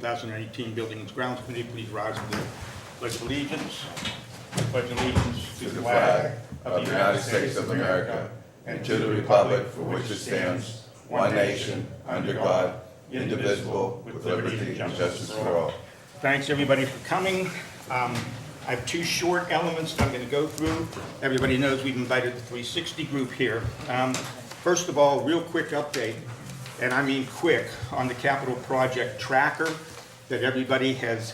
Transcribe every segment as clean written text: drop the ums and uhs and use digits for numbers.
2018 Buildings and Grounds Committee, please rise for the Pledge of Allegiance. I pledge allegiance To the flag of the United States of America and to the republic for which it stands, one nation, under God, indivisible, with liberty and justice for all. Thanks, everybody, for coming. I have two short elements that I'm going to go through. Everybody knows we've invited the 360 group here. First of all, real quick update, and I mean quick, on the capital project tracker that everybody has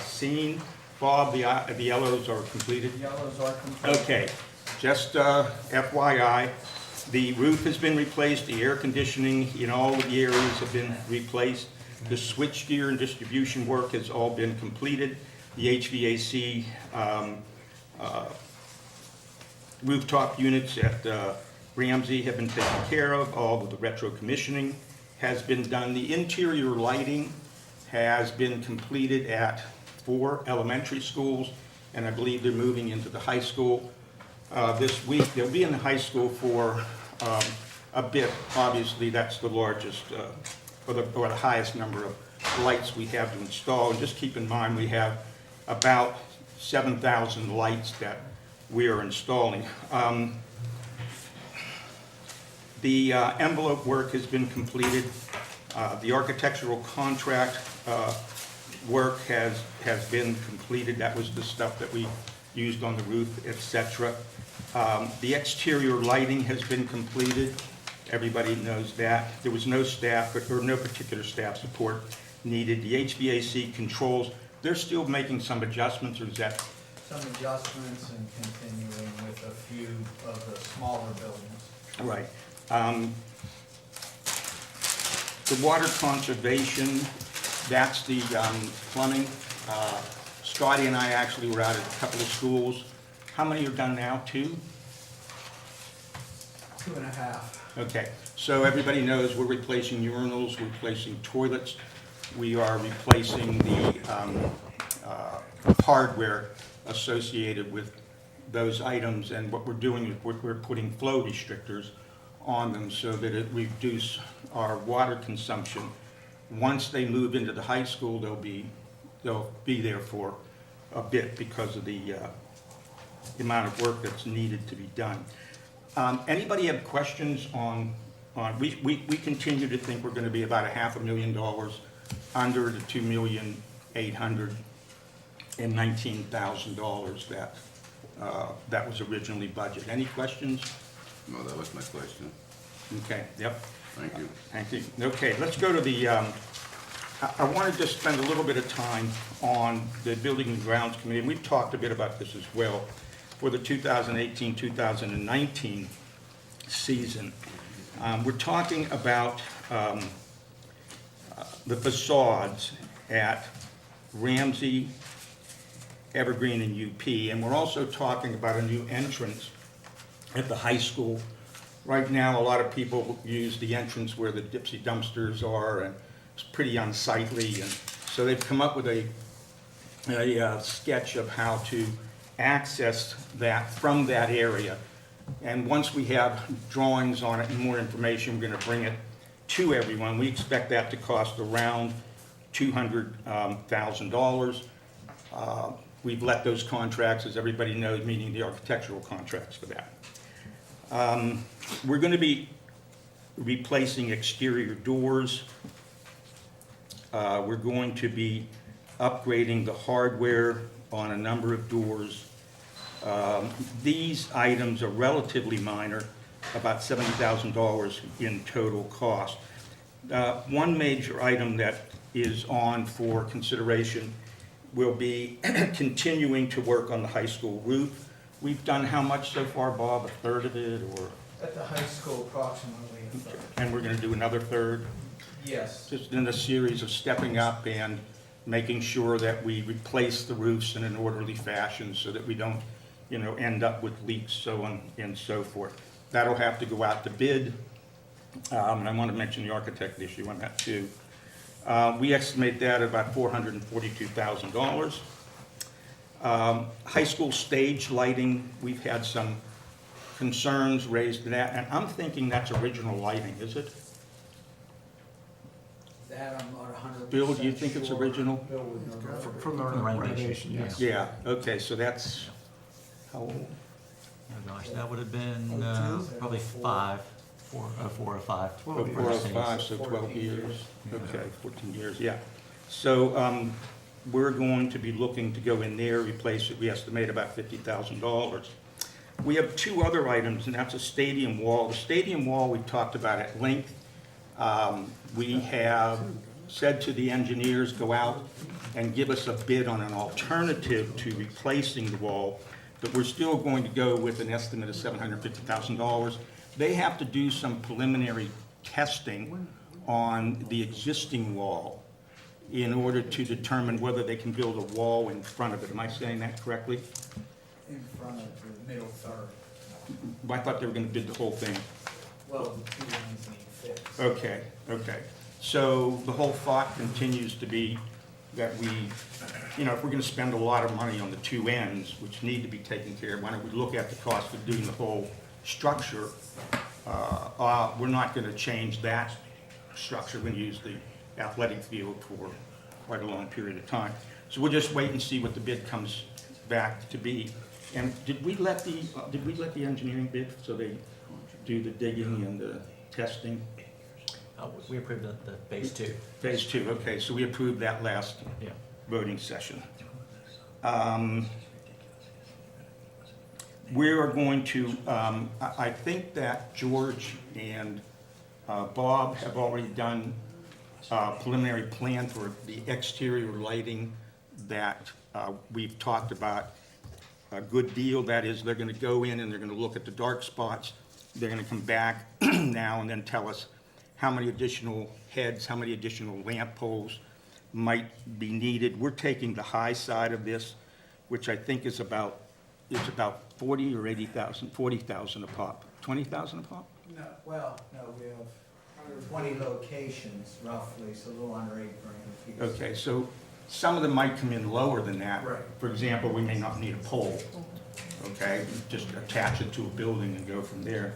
seen. Bob, the yellows are completed? The yellows are complete. Okay, just FYI, the roof has been replaced, the air conditioning in all of the areas have been replaced, the switchgear and distribution work has all been completed, the HVAC rooftop units at Ramsey have been taken care of, all of the retro commissioning has been done, the interior lighting has been completed at 4 elementary schools, and I believe they're moving into the high school this week. They'll be in the high school for a bit. Obviously, that's the largest or the highest number of lights we have to install. And just keep in mind, we have about 7,000 lights that we are installing. The envelope work has been completed. The architectural contract work has been completed. That was the stuff that we used on the roof, etc. The exterior lighting has been completed. Everybody knows that. There was no staff, or no particular staff support needed. The HVAC controls, they're still making some adjustments, or is that? Some adjustments and continuing with a few of the smaller buildings. Right. The water conservation, that's the plumbing. Scotty and I actually were out at a couple of schools. How many are done now? 2? 2.5. Okay, so everybody knows we're replacing urinals, we're replacing toilets. We are replacing the hardware associated with those items, and what we're doing is we're putting flow restrictors on them so that it reduces our water consumption. Once they move into the high school, they'll be there for a bit because of the amount of work that's needed to be done. Anybody have questions on we continue to think we're going to be about $500,000 under the $2,819,000 that was originally budgeted. Any questions? No, that was my question. Okay, yep. Thank you. Thank you. Okay, let's go to the, I wanted to spend a little bit of time on the Building and Grounds Committee, and we've talked a bit about this as well, for the 2018-2019 season. We're talking about the facades at Ramsey, Evergreen, and UP, and we're also talking about a new entrance at the high school. Right now, a lot of people use the entrance where the Dipsy dumpsters are, and it's pretty unsightly. And so they've come up with a sketch of how to access that from that area. And once we have drawings on it and more information, we're going to bring it to everyone. We expect that to cost around $200,000. We've let those contracts, as everybody knows, meaning the architectural contracts for that. We're going to be replacing exterior doors. We're going to be upgrading the hardware on a number of doors. These items are relatively minor, about $70,000 in total cost. One major item that is on for consideration will be continuing to work on the high school roof. We've done how much so far, Bob? A third of it, or? At the high school, approximately a third. And we're going to do another third? Yes. Just in a series of stepping up and making sure that we replace the roofs in an orderly fashion so that we don't, end up with leaks, so on and so forth. That'll have to go out to bid. And I want to mention the architect issue on that too. We estimate that at about $442,000. High school stage lighting, we've had some concerns raised to that, and I'm thinking that's original lighting, is it? That I'm not 100% Bill, do you think it's sure. original? Bill would know better. From the renovation, yes. Yeah, okay, so that's, how old? Oh gosh, that would have been probably 4 or 5. Oh, 4 or 5, so 12 years. Okay, 14 years, yeah. So we're going to be looking to go in there, replace it, we estimate about $50,000. We have 2 other items, and that's a stadium wall. The stadium wall we've talked about at length. We have said to the engineers, go out and give us a bid on an alternative to replacing the wall, but we're still going to go with an estimate of $750,000. They have to do some preliminary testing on the existing wall in order to determine whether they can build a wall in front of it. Am I saying that correctly? In front of the middle third. I thought they were gonna bid the whole thing. Well, the 2 ends need fixed. Okay, okay. So the whole thought continues to be that we, if we're gonna spend a lot of money on the 2 ends, which need to be taken care of, why don't we look at the cost of doing the whole structure? We're not gonna change that structure. We're gonna use the athletic field for quite a long period of time. So we'll just wait and see what the bid comes back to be. And did we let the engineering bid, so they do the digging and the testing? We approved the phase 2. Phase 2, okay, so we approved that last Yeah. voting session. We are going to, I think that George and Bob have already done a preliminary plan for the exterior lighting that we've talked about a good deal. That is, they're gonna go in and they're gonna look at the dark spots. They're gonna come back now and then tell us how many additional heads, how many additional lamp poles might be needed. We're taking the high side of this, which I think is about 40 or 80,000, 40,000 a pop, 20,000 a pop? No, well, no, we have 20 locations roughly, so a little under $8 grand a piece. Okay, so some of them might come in lower than that. Right. For example, we may not need a pole, okay? Just attach it to a building and go from there.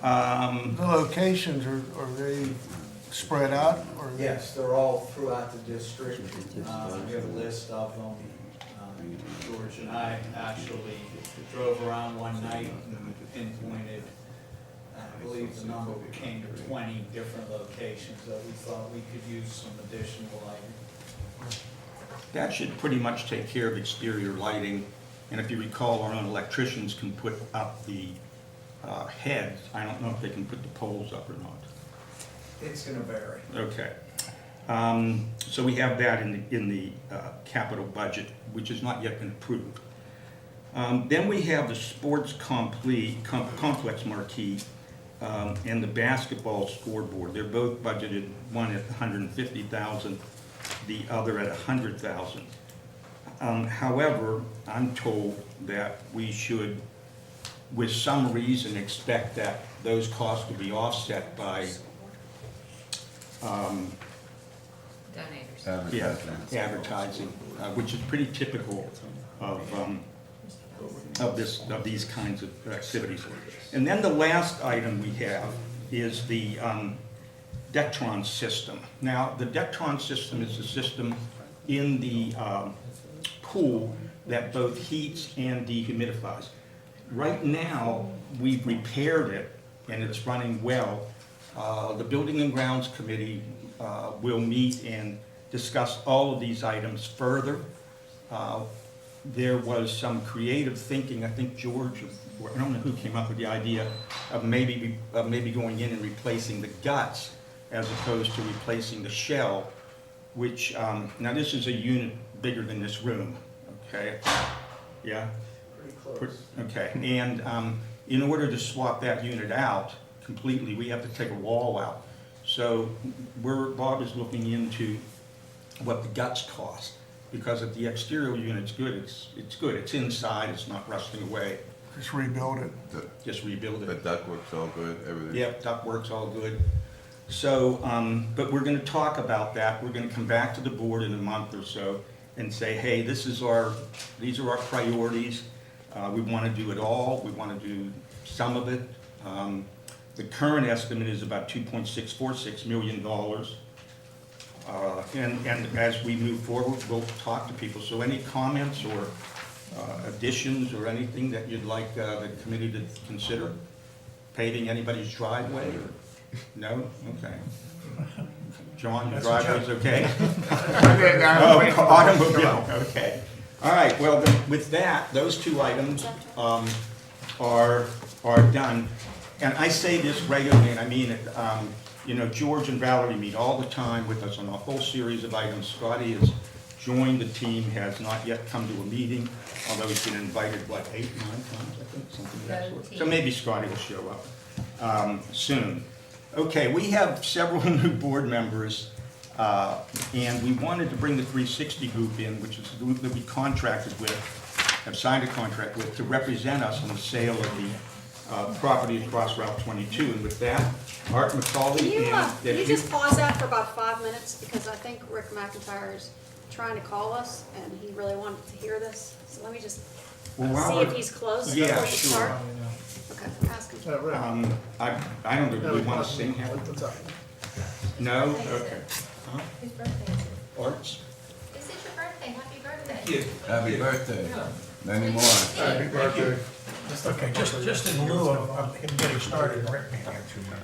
The locations, are they spread out, or? Yes, they're all throughout the district. We have a list of them. George and I actually drove around one night and pinpointed, I believe the number came to 20 different locations that we thought we could use some additional lighting. That should pretty much take care of exterior lighting. And if you recall, our own electricians can put up the heads. I don't know if they can put the poles up or not. It's gonna vary. Okay. So we have that in the capital budget, which has not yet been approved. Then we have the sports complex marquee and the basketball scoreboard. They're both budgeted, one at $150,000, the other at $100,000. However, I'm told that we should, with some reason, expect that those costs will be offset by Donators. advertising, which is pretty typical of these kinds of activities. And then the last item we have is the Dectron system. Now, the Dectron system is a system in the pool that both heats and dehumidifies. Right now, we've repaired it and it's running well. The Building and Grounds Committee will meet and discuss all of these items further. There was some creative thinking, I think George, or I don't know who came up with the idea of maybe going in and replacing the guts as opposed to replacing the shell, which, now this is a unit bigger than this room, okay? Yeah? Pretty close. Okay, and in order to swap that unit out completely, we have to take a wall out. So Bob is looking into what the guts cost, because if the exterior unit's good, it's good. It's inside, it's not rusting away. Just rebuild it. Just rebuild The it. ductwork's all good, everything? Yep, ductwork's all good. So, but we're gonna talk about that. We're gonna come back to the board in a month or so and say, hey, these are our priorities. We wanna do it all. We wanna do some of it. The current estimate is about $2.646 million. And as we move forward, we'll talk to people. So any comments or additions or anything that you'd like the committee to consider? Paving anybody's driveway or, no? Okay. John, your driveway's okay? Oh, automobile, okay. All right, well, then, with that, those two items are done. And I say this regularly, and I mean it, you know, George and Valerie meet all the time with us on a whole series of items. Scotty has joined the team, has not yet come to a meeting, although he's been invited, what, 8, 9 times, I think, something of that sort. So maybe Scotty will show up soon. Okay, we have several new board members, and we wanted to bring the 360 group in, which is the group that we contracted with, have signed a contract with, to represent us in the sale of the property across Route 22. And with that, Art McCauley Can you just pause that for about 5 minutes, because I think Rick McIntyre is trying to call us, and he really wanted to hear this. So let me just see if he's close Yeah, before we sure. start. Okay, ask him. I don't know, do we want to sing him? No? Okay. Huh? His birthday is it? Arts? Is it your birthday? Happy birthday. Happy birthday. Many more. Happy birthday. Okay, just in lieu of him getting started, Rick,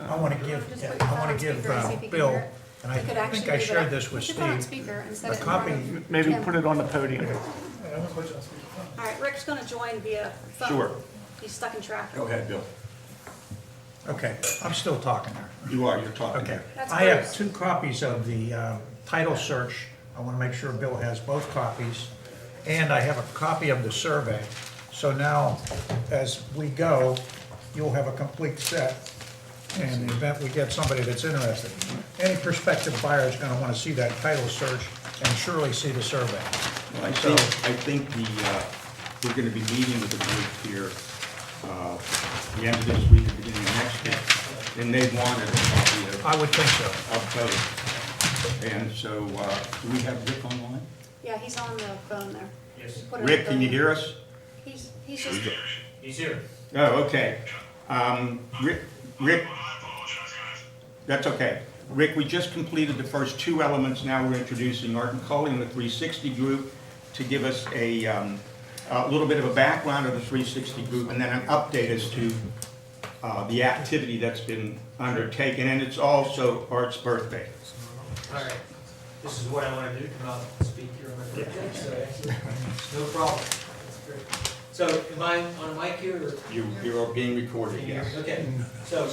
I want to give, Just put your phone on speaker and see if he can Bill, hear it. and I You could think actually I leave it shared up. this with Put your phone on Steve, speaker and set a it in copy. front of Maybe Jim. put it on the podium. All right, Rick's gonna join via phone. Sure. He's stuck in traffic. Go ahead, Bill. Okay, I'm still talking there. You are, you're talking. Okay, That's I have Bruce. 2 copies of the title search. I want to make sure Bill has both copies. And I have a copy of the survey. So now, as we go, you'll have a complete set. In the event we get somebody that's interested. Any prospective buyer is going to want to see that title search and surely see the survey. Well, I think we're going to be meeting with the group here the end of this week, the beginning of next week, and they wanted a copy of I would think so. both. And so, do we have Rick online? Yeah, he's on the phone there. Yes. Put it on Rick, the can you phone. hear us? He's just, He's here. Oh, okay. Rick, that's okay. Rick, we just completed the first 2 elements. Now we're introducing Art McCauley and the 360 group to give us a little bit of a background of the 360 group and then an update as to the activity that's been undertaken. And it's also Art's birthday. All right. This is what I want to do, come out and speak here on my birthday, so no problem. So am I on a mic here, or? You are being recorded, yes. Okay, so,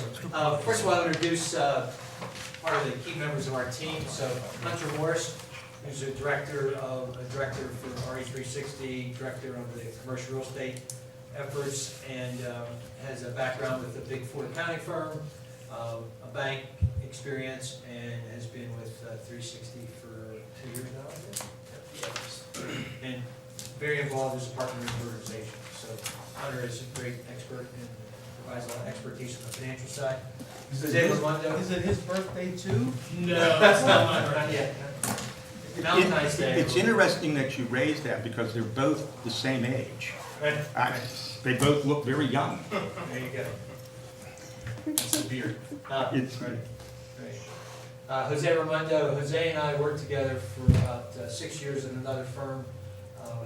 first of all, I'll introduce, part of the key members of our team. So Hunter Morris, who's a director for RE360, director of the commercial real estate efforts, and, has a background with a Big Four accounting firm, a bank experience, and has been with 360 for 2 years now, I think. And very involved as a partner in the organization. So Hunter is a great expert and provides a lot of expertise on the financial side. Jose Raimondo. Is it his birthday too? No, that's not yet. Valentine's Day. It's interesting that you raised that because they're both the same age. Right. They both look very young. There you go. That's the beard. It's- Right. Jose Raimondo, Jose and I worked together for about 6 years in another firm.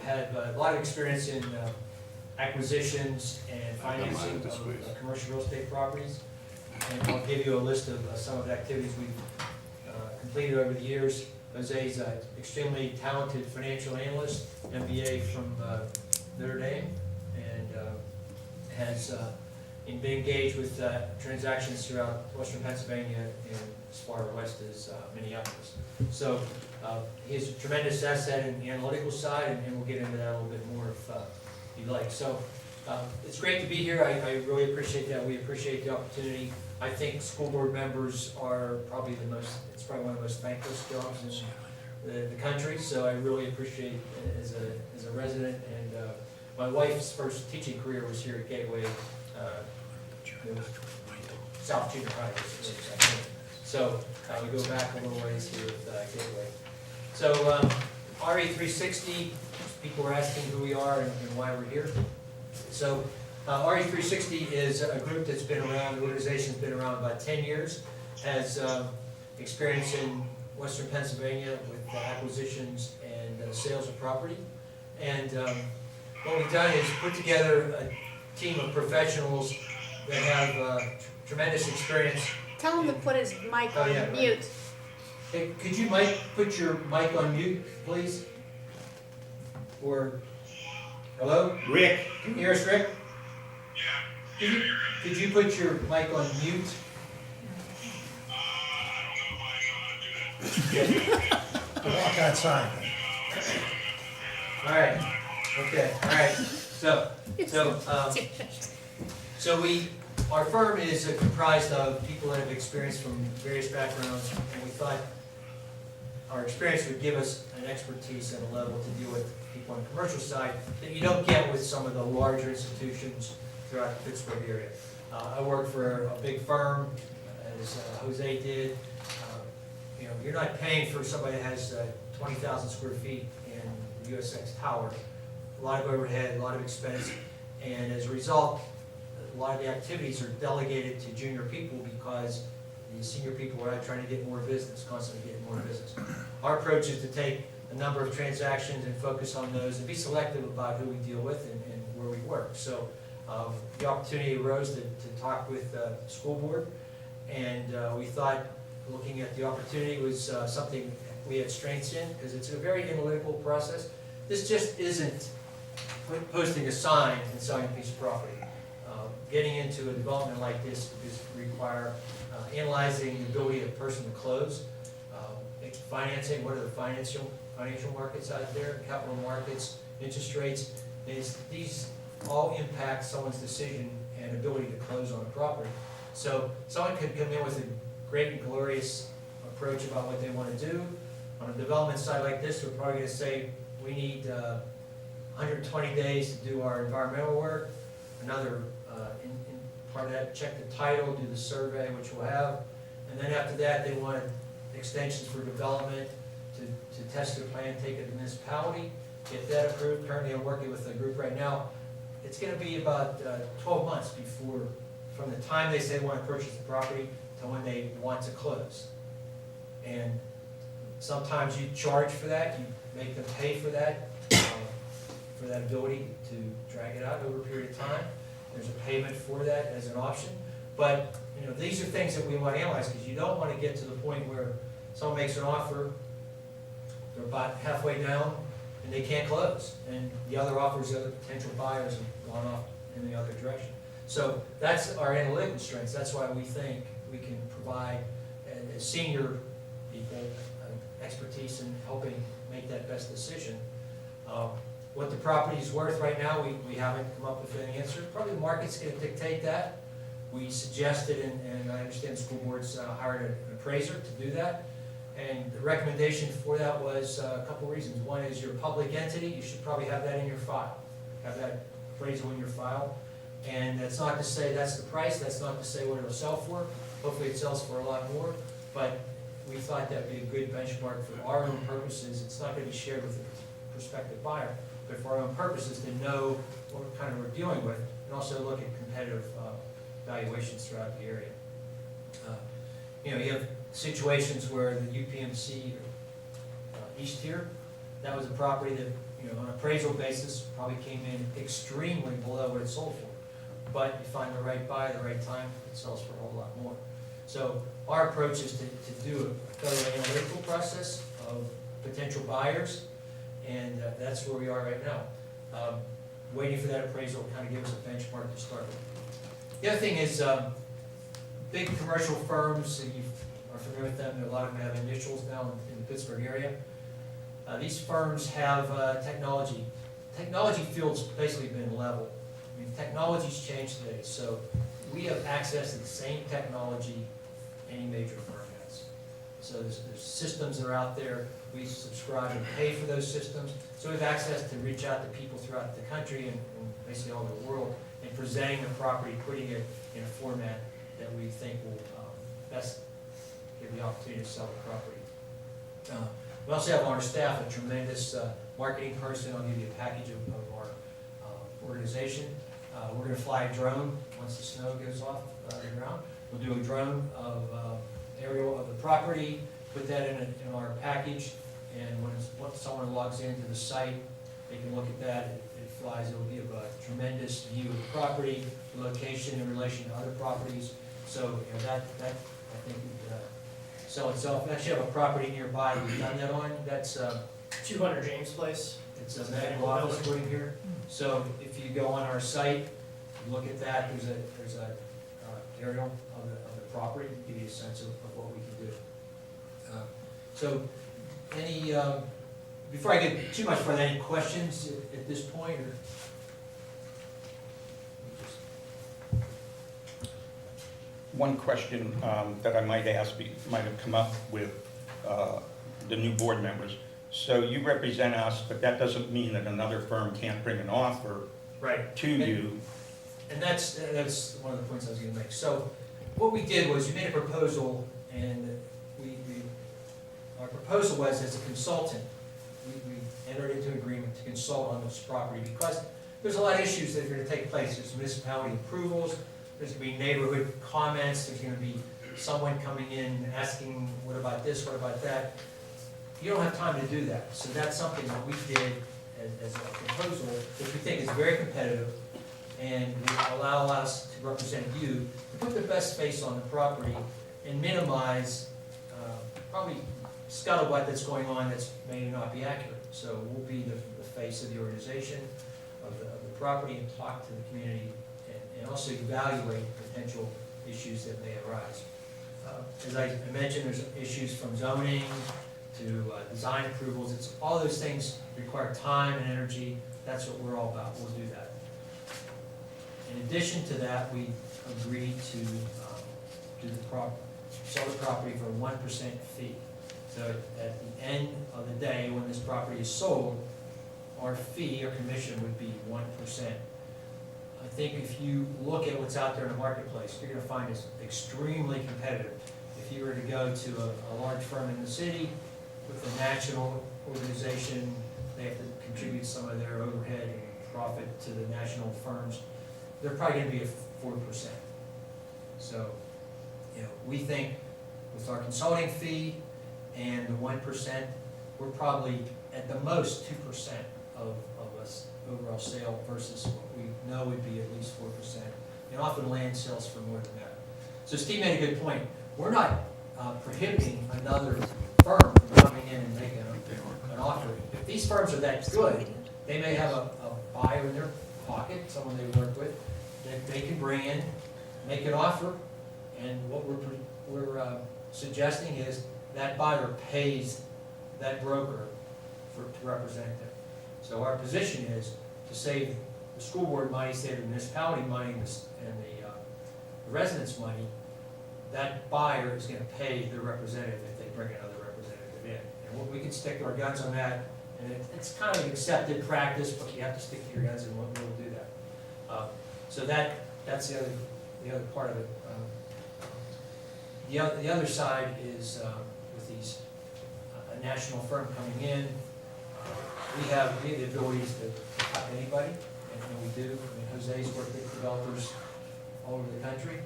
Had a lot of experience in acquisitions and financing of commercial real estate properties. And I'll give you a list of some of the activities we've completed over the years. Jose's an extremely talented financial analyst, MBA from Notre Dame, and has been engaged with transactions throughout western Pennsylvania and as far west as Minneapolis. So he has a tremendous asset in the analytical side, and we'll get into that a little bit more if you'd like. So it's great to be here. I really appreciate that. We appreciate the opportunity. I think school board members are probably it's probably one of the most thankless jobs in the country. So I really appreciate it as a resident. And my wife's first teaching career was here at Gateway, South Junior High. So we go back a little ways here with Gateway. So RE360, people were asking who we are and why we're here. So RE360 is a group that's been around, the organization's been around about 10 years, has experience in Western Pennsylvania with acquisitions and sales of property. And what we've done is put together a team of professionals that have tremendous experience. Tell him to put his mic Oh, on yeah, right. mute. Hey, could you put your mic on mute, please? Or, hello? Rick? Can you hear us, Rick? Yeah. Could you put your mic on mute? Walk outside. All right, okay, all right. So our firm is comrised of people that have experience from various backgrounds, and we thought our experience would give us an expertise at a level to deal with people on the commercial side that you don't get with some of the larger institutions throughout the Pittsburgh area. I work for a big firm, as Jose did. You know, you're not paying for somebody that has 20,000 square feet in the USX Tower. A lot of overhead, a lot of expense, and as a result, a lot of the activities are delegated to junior people because the senior people are out trying to get more business, constantly getting more business. Our approach is to take a number of transactions and focus on those and be selective about who we deal with and where we work. So the opportunity arose to talk with the school board, and we thought looking at the opportunity was something we had strengths in, because it's a very analytical process. This just isn't posting a sign and selling a piece of property. Getting into a development like this is require analyzing the ability of a person to close, financing, what are the financial markets out there, capital markets, interest rates. These all impact someone's decision and ability to close on a property. So someone could come in with a great and glorious approach about what they want to do. On a development side like this, we're probably going to say we need 120 days to do our environmental work. Another in part of that, check the title, do the survey, which we'll have. And then after that, they want extensions for development to test their plan, take it to municipality, get that approved. Currently, I'm working with a group right now. It's going to be about 12 months before, from the time they say they want to purchase the property to when they want to close. And sometimes you charge for that, you make them pay for that ability to drag it out over a period of time. There's a payment for that as an option. But you know, these are things that we want to analyze, because you don't want to get to the point where someone makes an offer, they're about halfway down, and they can't close. And the other offers, the other potential buyers have gone off in the other direction. So that's our analytical strengths. That's why we think we can provide as senior people expertise in helping make that best decision. What the property is worth right now, we haven't come up with an answer. Probably the market's going to dictate that. We suggested, and I understand the school board's hired an appraiser to do that. And the recommendation for that was a couple reasons. One is you're a public entity, you should probably have that in your file. Have that appraisal in your file. And that's not to say that's the price, that's not to say what it'll sell for. Hopefully it sells for a lot more, but we thought that'd be a good benchmark for our own purposes. It's not going to be shared with the prospective buyer, but for our own purposes to know what kind of we're dealing with, and also look at competitive valuations throughout the area. You have situations where the UPMC East here, that was a property that, on an appraisal basis, probably came in extremely below what it sold for. But you find the right buyer at the right time, it sells for a whole lot more. So our approach is to do a thorough analytical process of potential buyers, and that's where we are right now. Waiting for that appraisal kind of give us a benchmark to start with. The other thing is big commercial firms, you are familiar with them, a lot of them have initials now in the Pittsburgh area. These firms have technology. Technology field's basically been level. I mean, technology's changed today, so we have access to the same technology any major firm has. So there's systems that are out there. We subscribe and pay for those systems. So we have access to reach out to people throughout the country and basically all over the world, and presenting the property, putting it in a format that we think will best give the opportunity to sell the property. We also have on our staff a tremendous marketing person. I'll give you a package of our organization. We're going to fly a drone once the snow goes off the ground. We'll do a drone of aerial of the property, put that in our package, and once someone logs into the site, they can look at that, it flies, it'll give a tremendous view of the property, the location in relation to other properties, so, you know, that, I think, would sell itself. We actually have a property nearby we've done that on, that's, 200 James Place. it's a medical office building here, so if you go on our site, look at that, there's a aerial of the property, to give you a sense of what we can do. So, any, before I get too much further, any questions at this point, or? One question that I might ask, might have come up with the new board members. So you represent us, but that doesn't mean that another firm can't bring an offer Right. to you. And that's one of the points I was gonna make. So, what we did was, we made a proposal, and our proposal was, as a consultant, we entered into an agreement to consult on this property, because there's a lot of issues that are gonna take place. There's municipality approvals, there's gonna be neighborhood comments, there's gonna be someone coming in asking, what about this, what about that? You don't have time to do that, so that's something that we did as a proposal, which we think is very competitive, and will allow us to represent you, to put the best face on the property, and minimize, probably scuttlebutt that's going on that's may not be accurate. So we'll be the face of the organization, of the property, and talk to the community, and also evaluate potential issues that may arise. As I mentioned, there's issues from zoning to design approvals. It's all those things require time and energy. That's what we're all about. We'll do that. In addition to that, we agreed to sell the property for a 1% fee. So at the end of the day, when this property is sold, our fee or commission would be 1%. I think if you look at what's out there in the marketplace, you're gonna find it's extremely competitive. If you were to go to a large firm in the city with a national organization, they have to contribute some of their overhead and profit to the national firms, they're probably gonna be at 4%. So, you know, we think with our consulting fee and the 1%, we're probably at the most 2% of us overall sale versus what we know would be at least 4%. And often land sells for more than that. So Steve made a good point. We're not prohibiting another firm from coming in and making an offer. If these firms are that good, they may have a buyer in their pocket, someone they work with, that they can bring in, make an offer, and what we're suggesting is that buyer pays that broker to represent them. So our position is to save the school board money, save the municipality money, and the residents' money. That buyer is gonna pay the representative if they bring another representative in. And we can stick to our guns on that, and it's kind of accepted practice, but you have to stick to your guns, and we'll do that. So that's the other part of it. The other side is with these a national firm coming in. We have the abilities to cut anybody, and we do. I mean, Jose's worked with developers all over the country,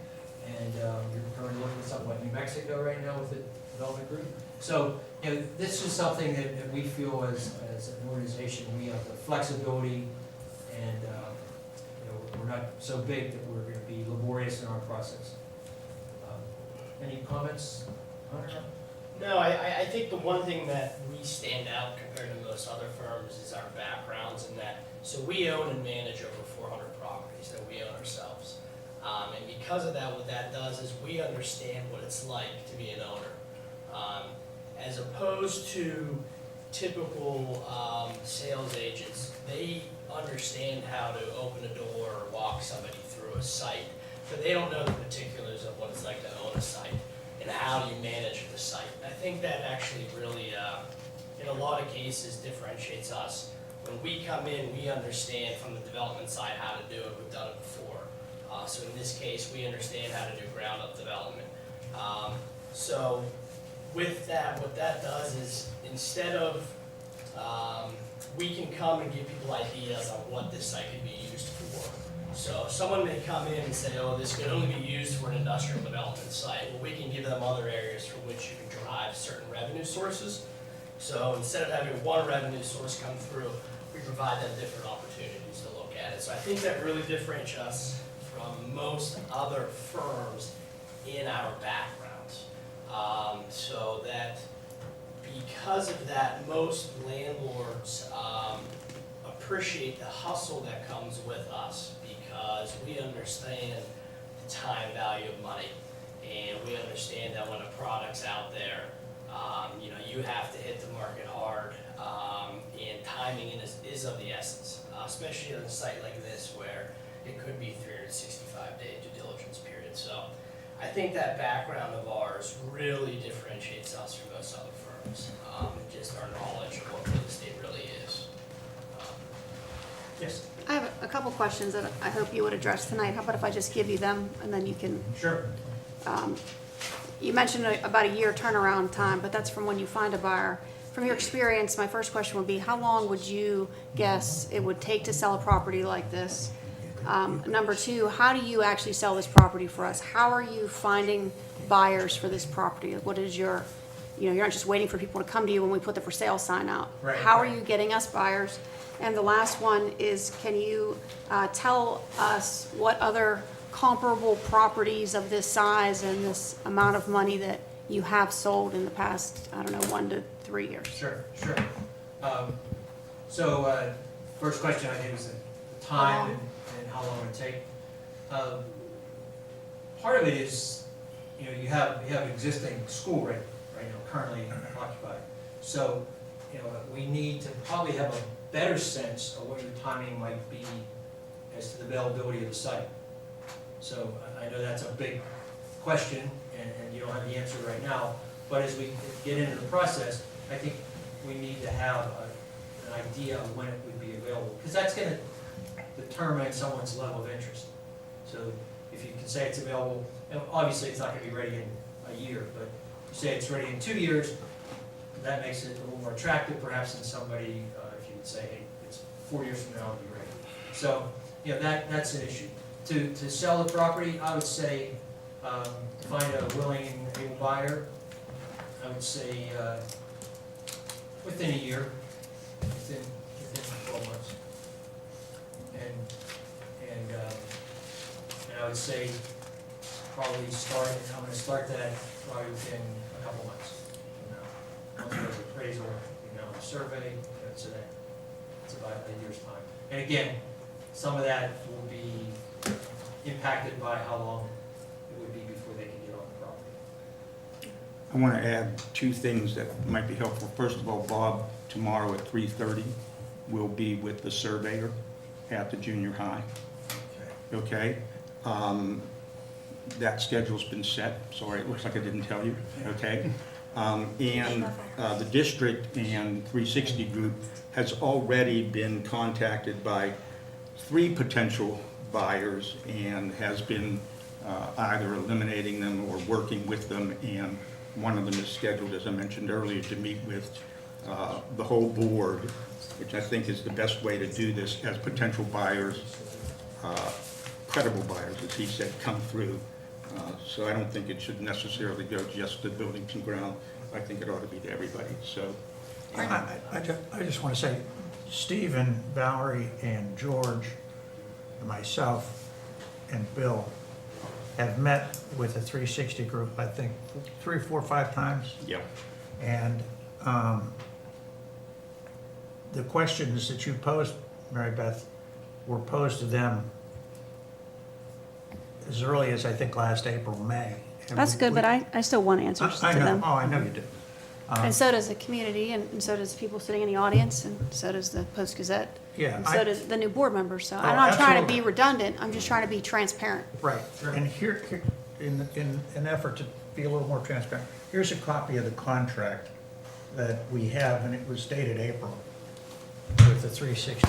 and you're currently looking at something like New Mexico right now with the development group. So, you know, this is something that we feel as an organization, we have the flexibility, and you know, we're not so big that we're going to be laborious in our process. Any comments, Hunter? No, I think the one thing that we stand out compared to most other firms is our backgrounds in that. So we own and manage over 400 properties that we own ourselves. And because of that, what that does is we understand what it's like to be an owner. As opposed to typical sales agents, they understand how to open a door or walk somebody through a site, but they don't know the particulars of what it's like to own a site and how do you manage the site. I think that actually really, in a lot of cases, differentiates us. When we come in, we understand from the development side how to do it. We've done it before. So in this case, we understand how to do ground-up development. So with that, what that does is instead of, we can come and give people ideas on what this site could be used for. So someone may come in and say, oh, this could only be used for an industrial development site. Well, we can give them other areas from which you can derive certain revenue sources. So instead of having one revenue source come through, we provide them different opportunities to look at it. So I think that really differentiates us from most other firms in our backgrounds. So that because of that, most landlords appreciate the hustle that comes with us because we understand the time value of money. And we understand that when a product's out there, you have to hit the market hard, and timing is of the essence, especially on a site like this where it could be 365-day due diligence period. So I think that background of ours really differentiates us from most other firms, just our knowledge of what real estate really is. Yes, I have a couple questions that I hope you would address tonight. How about if I just give you them and then you can, sure. you mentioned about a year turnaround time, but that's from when you find a buyer. From your experience, my first question would be, how long would you guess it would take to sell a property like this? Number two, how do you actually sell this property for us? How are you finding buyers for this property? What is your, you're not just waiting for people to come to you when we put the for sale sign out. Right, How are right. you getting us buyers? And the last one is, can you tell us what other comparable properties of this size and this amount of money that you have sold in the past, 1 to 3 years? Sure. So, first question I think was the time and how long it would take. Part of it is, you have existing school right now currently occupied. So, we need to probably have a better sense of what your timing might be as to the availability of the site. So I know that's a big question, and you don't have the answer right now, but as we get into the process, I think we need to have an idea of when it would be available, because that's going to determine someone's level of interest. So if you can say it's available, obviously it's not going to be ready in a year, but you say it's ready in 2 years, that makes it a little more attractive perhaps than somebody, if you would say, hey, it's 4 years from now, it'll be ready. So, that's an issue. To sell the property, I would say, find a willing and able buyer. I would say within a year, within 12 months. And I would say probably I'm going to start that probably within a couple months from now. Once we have the appraisal, we know the survey, so it's about a year's time. And again, some of that will be impacted by how long it would be before they can get on the property. I want to add two things that might be helpful. First of all, Bob, tomorrow at 3:30 will be with the surveyor at the junior high. Okay? That schedule's been set. Sorry, it looks like I didn't tell you. Okay? And the district and 360 Group has already been contacted by 3 potential buyers and has been either eliminating them or working with them, and one of them is scheduled, as I mentioned earlier, to meet with the whole board, which I think is the best way to do this, as potential buyers, credible buyers, as he said, come through. So I don't think it should necessarily go just to buildings and ground. I think it ought to be to everybody. So I just want to say, Steve and Valerie and George and myself and Bill have met with the 360 Group, I think, 3, 4, 5 times. yeah. And the questions that you posed, Mary Beth, were posed to them as early as, I think, last April, May. And That's good, we- but I still want answers to I know. them. Oh, I know you do. And so does the community, and so does people sitting in the audience, and so does the Post-Gazette. Yeah, And so I- does the new board members. So Oh, I'm not trying to be absolutely. redundant, I'm just trying to be transparent. Right, and here, in an effort to be a little more transparent, here's a copy of the contract that we have, and it was dated April with the 360,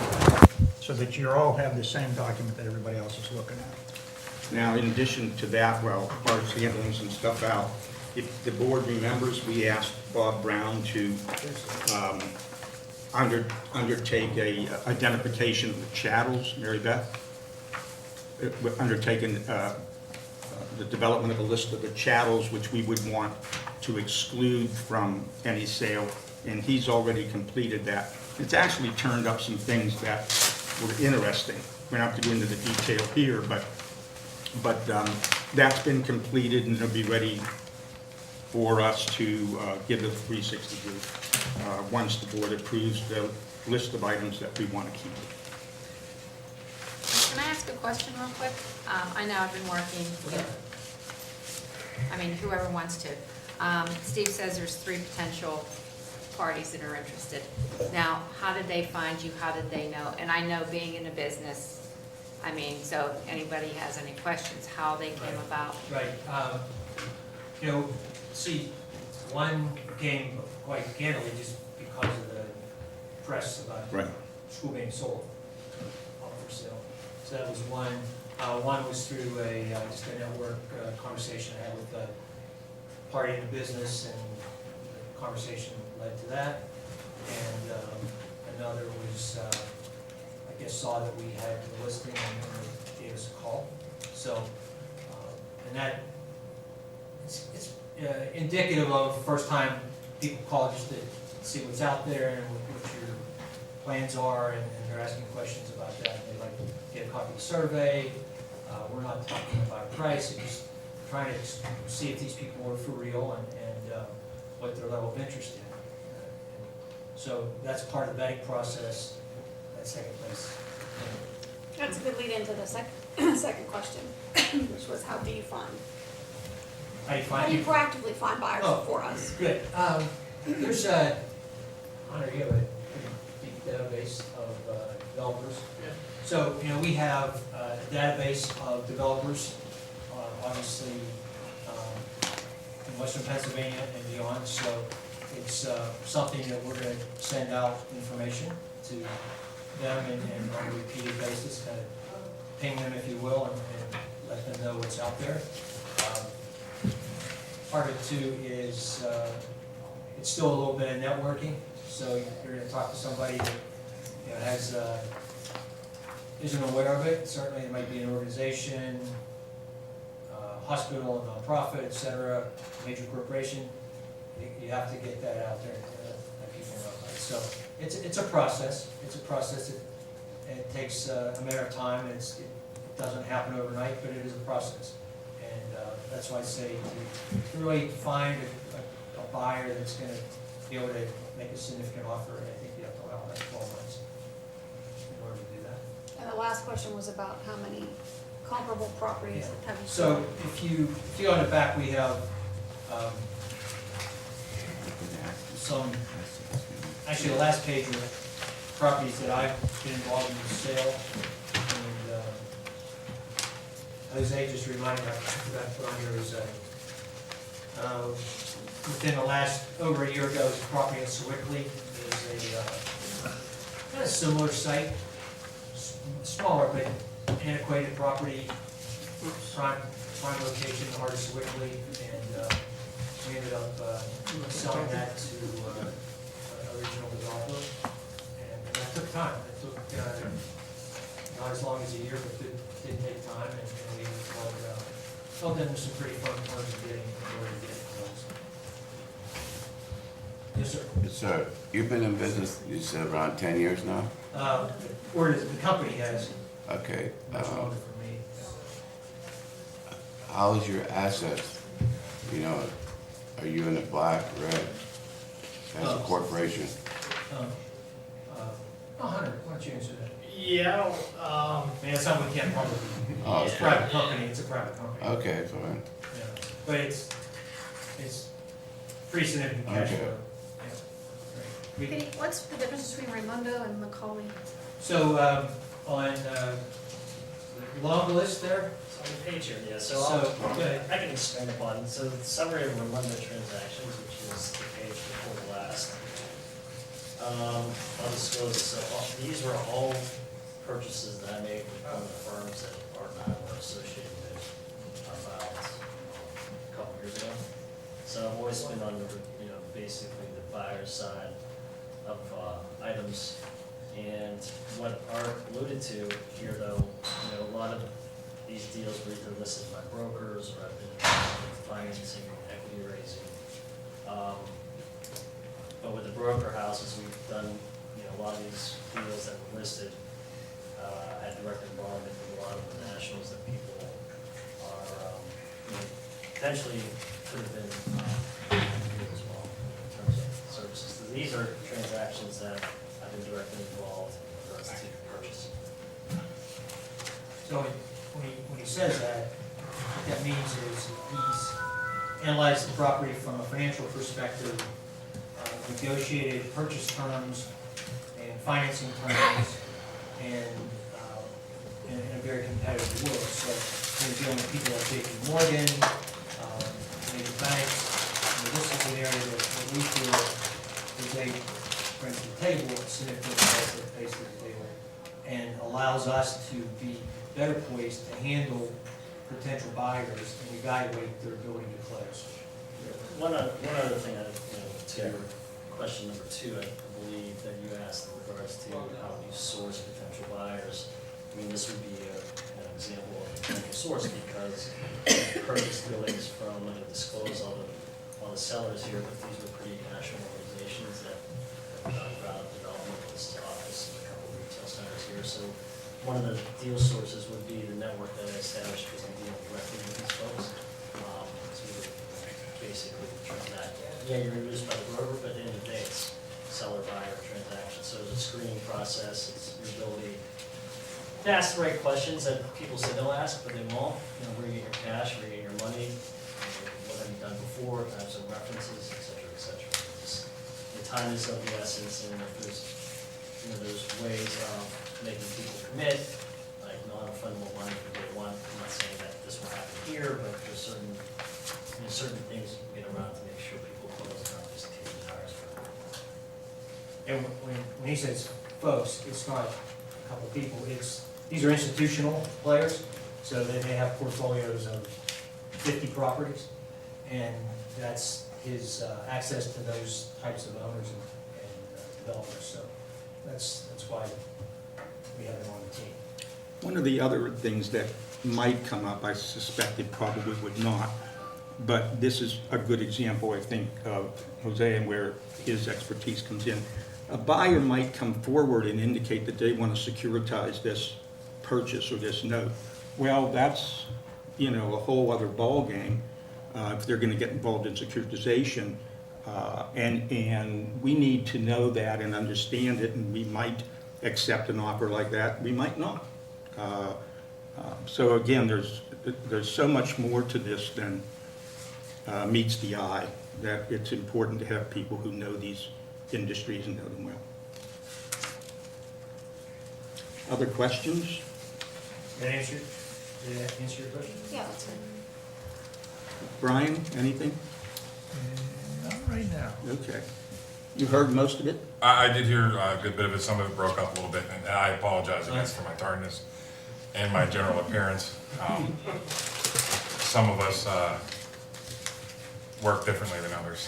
so that you all have the same document that everybody else is looking at. Now, in addition to that, well, Bart's handling some stuff out. If the board remembers, we asked Bob Brown to undertake a identification of the chattels, Mary Beth. we've undertaken the development of a list of the chattels which we would want to exclude from any sale, and he's already completed that. It's actually turned up some things that were interesting. We don't have to go into the detail here, but that's been completed, and it'll be ready for us to give the 360 group once the board approves the list of items that we want to keep. Can I ask a question real quick? I know I've been working with, whoever wants to. Steve says there's 3 potential parties that are interested. Now, how did they find you? How did they know? And I know being in a business, so if anybody has any questions, how they came about. Right, see, one came quite candidly just because of the press about Right. school being sold, up for sale. So that was one. One was through just a network conversation I had with a party in the business, and the conversation led to that. And another was, I guess, saw that we had the listing and they gave us a call. So, and that, it's indicative of first time people call just to see what's out there and what your plans are, and they're asking questions about that. They'd like to get a copy of the survey. We're not talking about price, it's just trying to see if these people are for real and what their level of interest in. So that's part of the vetting process, that second place. That's a good lead into the second question, which was how do you find? How do you How find do you people? proactively find buyers Oh. for us? Good. There's a, Hunter, you have a pretty deep database of developers. So, we have a database of developers, obviously, in western Pennsylvania and beyond. So it's something that we're going to send out information to them and on a repeated basis, kind of ping them, if you will, and let them know what's out there. Part of it too is it's still a little bit of networking. So you're going to talk to somebody that has isn't aware of it. Certainly, it might be an organization, hospital, nonprofit, et cetera, major corporation. You have to get that out there and let people know about it. So it's a process. It's a process. It takes a matter of time. It doesn't happen overnight, but it is a process. And that's why I say to really find a buyer that's going to be able to make a significant offer, I think you have to allow that 12 months in order to do that. And the last question was about how many comparable properties have you So sold? if you go in the back, we have some, actually the last page are properties that I've been involved in the sale. And Jose just reminded me, I forgot to put on here, is within the last, over a year ago, is a property in Sewickley. There's a kind of similar site, smaller but antiquated property, prime location in the heart of Sewickley, and we ended up selling that to an original developer, and that took time. It took not as long as a year, but it did take time, and we held them to some pretty firm terms of getting where we get close. Yes, sir. Yes, sir. You've been in business, you said, around 10 years now? Or the company has, Okay. much longer for me. How's your assets? Are you in the black, red, as a corporation? Hunter, why don't you answer that? Yeah, I don't, I mean, it's something we can't publicly, Oh, it's a okay. private company, it's a private company. Okay, fine. Yeah, but it's pretty significant cash Okay. flow. Yeah. Okay, what's the difference between Raimundo and Macaulay? So, on the long list there, It's on the page here, yeah, So, I can expand upon, so the summary of Raimundo transactions, which is the page before the last. I'll disclose it, so these were all purchases that I made from one of the firms that Art and I were associated with about a couple years ago. So I've always been on the, basically the buyer's side of items. And what Art alluded to here, though, a lot of these deals were either listed by brokers or have been involved in financing, equity raising. But with the broker houses, we've done, a lot of these deals that were listed, had direct involvement with a lot of the nationals that people are, potentially could have been, here as well, in terms of services. So these are transactions that I've been directly involved in regards to purchase. So when he says that, what that means is he's analyzed the property from a financial perspective, negotiated purchase terms and financing terms, and in a very competitive world. So we're dealing with people like JP Morgan, maybe banks. This is an area that we feel that they bring to the table, a significant place to the table, and allows us to be better poised to handle potential buyers and evaluate their ability to close. One other thing, to your question number 2, I believe that you asked in regards to how you source potential buyers. I mean, this would be an example of a potential source because purchase dealings from, I'm going to disclose all the sellers here, but these were pretty national organizations that have done route development. This is office and a couple of retail centers here. So one of the deal sources would be the network that I established because I'm dealing directly with these folks. So we would basically transact. Yeah, you're introduced by the broker, but at the end of the day, it's seller-buyer transaction. So it's a screening process. It's your ability to ask the right questions that people say they'll ask, but they won't. Where you get your cash, where you get your money, what have you done before, have some references, et cetera, et cetera. The time is of the essence, and if there's ways of making people commit, like non-refundable money from day one. I'm not saying that this will happen here, but there's certain things you can get around to make sure people close, not just kicking tires for them. And when he says folks, it's not a couple people, these are institutional players, so they may have portfolios of 50 properties, and that's his access to those types of owners and developers. So that's why we have him on the team. One of the other things that might come up, I suspect it probably would not, but this is a good example, I think, of Jose and where his expertise comes in. A buyer might come forward and indicate that they want to securitize this purchase or this note. Well, that's, a whole other ballgame if they're going to get involved in securitization. And we need to know that and understand it, and we might accept an offer like that, we might not. So again, there's so much more to this than meets the eye, that it's important to have people who know these industries and know them well. Other questions? Did that answer your question? Yeah, that's fine. Brian, anything? Not right now. Okay. You heard most of it? I did hear a good bit of it. Some of it broke up a little bit, and I apologize again for my tardiness and my general appearance. Some of us work differently than others.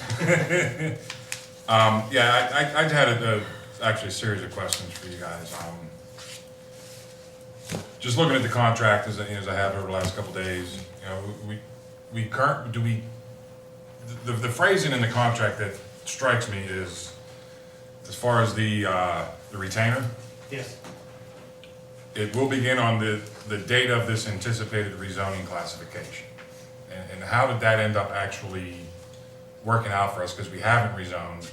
I had actually a series of questions for you guys. Just looking at the contract as I have over the last couple of days, the phrasing in the contract that strikes me is, as far as the retainer, Yes. it will begin on the date of this anticipated rezoning classification. And how did that end up actually working out for us? Because we haven't rezoned.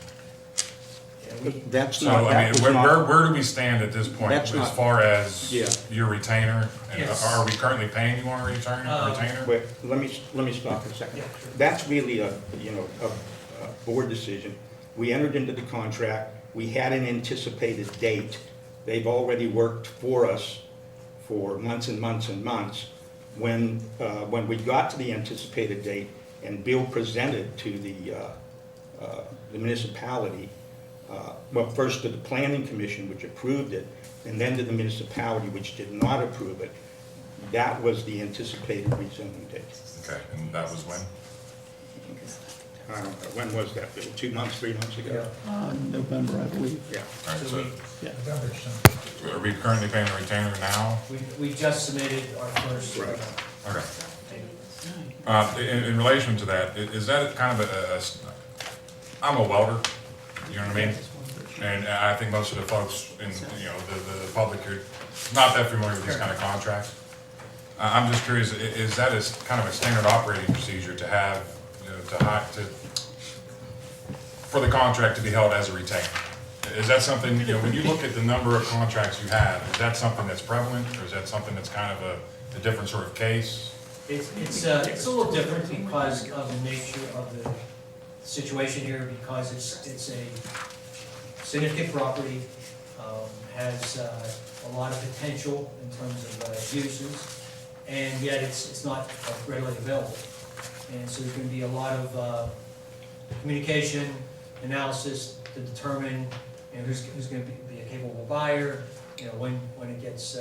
That's So, not, I mean, that was not, where do we stand at this point That's as not- far as Yeah. your retainer? And Yes. are we currently paying you on a retainer? wait, let me stop for a second. Yeah, sure. That's really a board decision. We entered into the contract, we had an anticipated date. They've already worked for us for months and months and months. When we got to the anticipated date and Bill presented to the municipality, well, first to the planning commission, which approved it, and then to the municipality, which did not approve it, that was the anticipated rezoning date. Okay, and that was when? I don't know, when was that, Bill? 2 months, 3 months ago? November, I believe. Yeah. All right, So so November something. are we currently paying a retainer now? we just submitted our first. Right. Okay. In relation to that, is that kind of I'm a welder, you know what I mean? And I think most of the folks in, the public are not that familiar with these kind of contracts. I'm just curious, is that kind of a standard operating procedure to have, for the contract to be held as a retainer? Is that something, when you look at the number of contracts you have, is that something that's prevalent, or is that something that's kind of a different sort of case? It's a little different because of the nature of the situation here, because it's a significant property, has a lot of potential in terms of uses, and yet it's not readily available. And so there's going to be a lot of communication, analysis to determine who's going to be a capable buyer, when it gets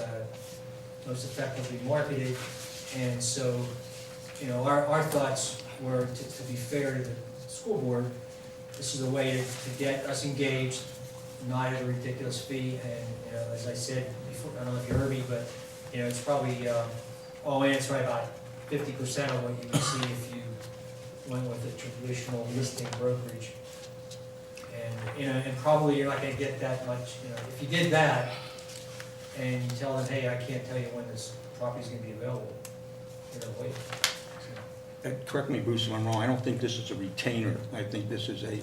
most effectively marketed. And so, our thoughts were to be fair to the school board, this is a way to get us engaged, not at a ridiculous fee. And, as I said before, I don't know if you heard me, but, it's probably, all in, it's probably about 50% of what you can see if you went with a traditional listing brokerage. And, and probably you're not gonna get that much, if you did that, and you tell them, hey, I can't tell you when this property's gonna be available, they're gonna wait. Correct me, Bruce, if I'm wrong, I don't think this is a retainer. I think this is a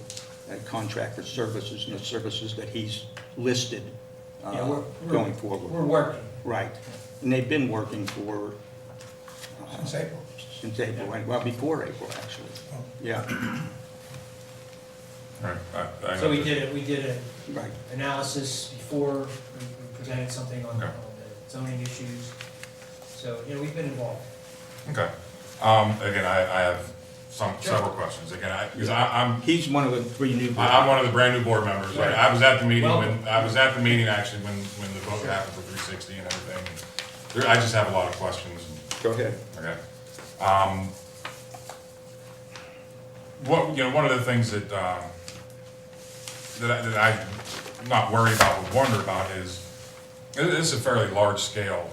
contract for services, and the services that he's listed going forward. We're working. Right. And they've been working for... Since April. Since April, well, before April, actually. Yeah, All right. So we did a right. analysis before we presented something on Okay. the zoning issues. So, we've been involved. Okay. Again, I have several questions. Again, because I'm He's one of the 3 new... I'm one of the brand new board members. Right. I was at the meeting Welcome. actually when the vote happened for 360 and everything. I just have a lot of questions. Go ahead. Okay. One of the things that I'm not worried about but wonder about is this is a fairly large scale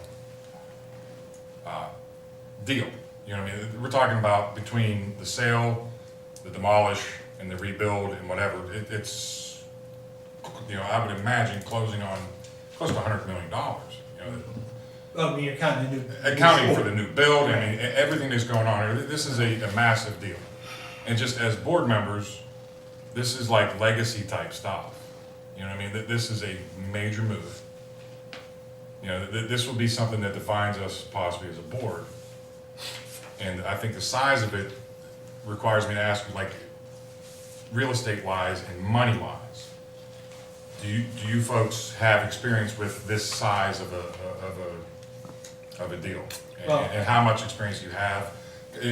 deal. You know what I mean? We're talking about between the sale, the demolish, and the rebuild and whatever. It's I would imagine closing on close to $100 million. Well, I mean, you're counting the new. Accounting for the new build, I mean, everything that's going on here, this is a massive deal. And just as board members, this is like legacy type stuff. You know what I mean? This is a major move. This will be something that defines us possibly as a board. And I think the size of it requires me to ask you, like, real estate wise and money wise, do you folks have experience with this size of a deal? And how much experience you have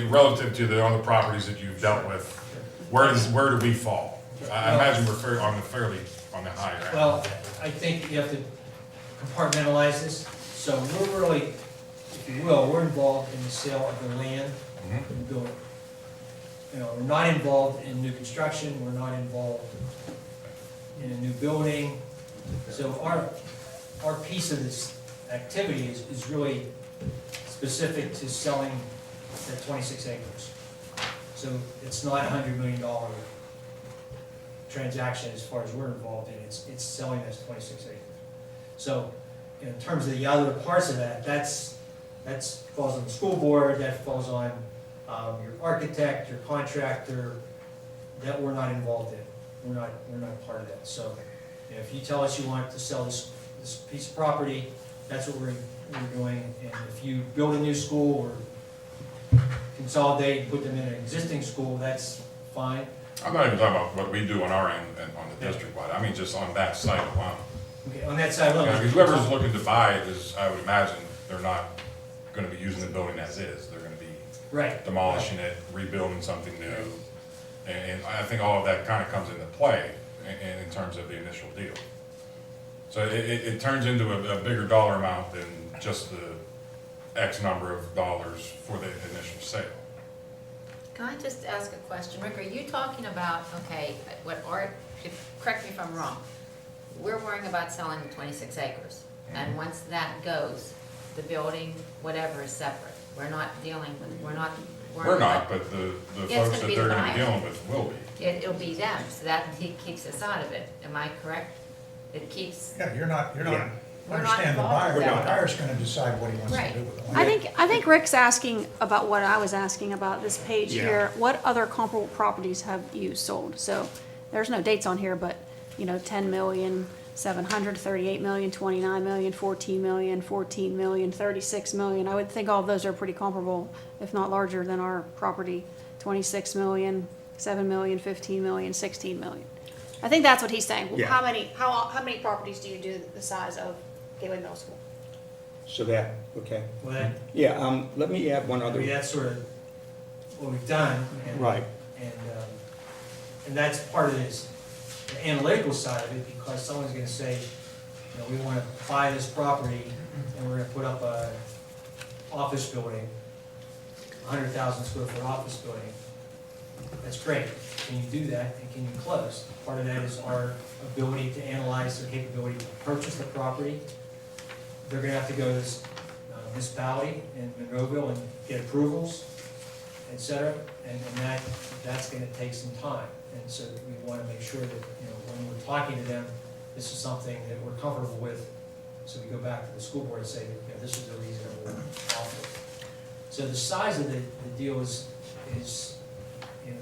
relative to the other properties that you've dealt with? Where do we fall? I imagine we're on the higher end. Well, I think you have to compartmentalize this. So we're really, if you will, we're involved in the sale of the land and building. We're not involved in new construction, we're not involved in a new building. So our piece of this activity is really specific to selling that 26 acres. So it's not a $100 million transaction as far as we're involved in, it's selling those 26 acres. So in terms of the other parts of that falls on the school board, that falls on your architect, your contractor, that we're not involved in. We're not part of that. So if you tell us you want to sell this piece of property, that's what we're doing. And if you build a new school or consolidate and put them in an existing school, that's fine. I'm not even talking about what we do on our end and on the district wide. I mean, just on that site alone. Okay, on that side alone. Because whoever's looking to buy it is, I would imagine, they're not gonna be using the building as is. They're gonna be Right. demolishing it, rebuilding something new. And I think all of that kind of comes into play in terms of the initial deal. So it turns into a bigger dollar amount than just the X number of dollars for the initial sale. Can I just ask a question? Rick, are you talking about, okay, what Art, correct me if I'm wrong, we're worrying about selling the 26 acres, and once that goes, the building, whatever, is separate. We're not dealing with, we're not worrying We're about. not, but the Yeah, it's folks gonna that be they're the gonna be buyer. dealing with will be. It'll be them, so that keeps us out of it. Am I correct? It keeps, Yeah, you're not, We're not understand the involved buyer, with the that. buyer's gonna decide what he wants to Right. do with the land. I think Rick's asking about what I was asking about this page Yeah. here. What other comparable properties have you sold? So there's no dates on here, but, 10 million, 700, 38 million, 29 million, 14 million, 14 million, 36 million. I would think all of those are pretty comparable, if not larger than our property. 26 million, 7 million, 15 million, 16 million. I think that's what he's saying. Yeah. How many properties do you do the size of Gateway Middle School? So that, okay. Well, that, Yeah, let me add one I other. mean, that's sort of what we've done. And- Right. And that's part of this, the analytical side of it, because someone's gonna say, we wanna buy this property and we're gonna put up a office building, 100,000 square foot office building. That's great. Can you do that and can you close? Part of that is our ability to analyze the capability to purchase the property. They're gonna have to go to this municipality in Monroeville and get approvals, et cetera, and that's gonna take some time. And so we wanna make sure that, when we're talking to them, this is something that we're comfortable with. So we go back to the school board and say, this is a reasonable offer. So the size of the deal is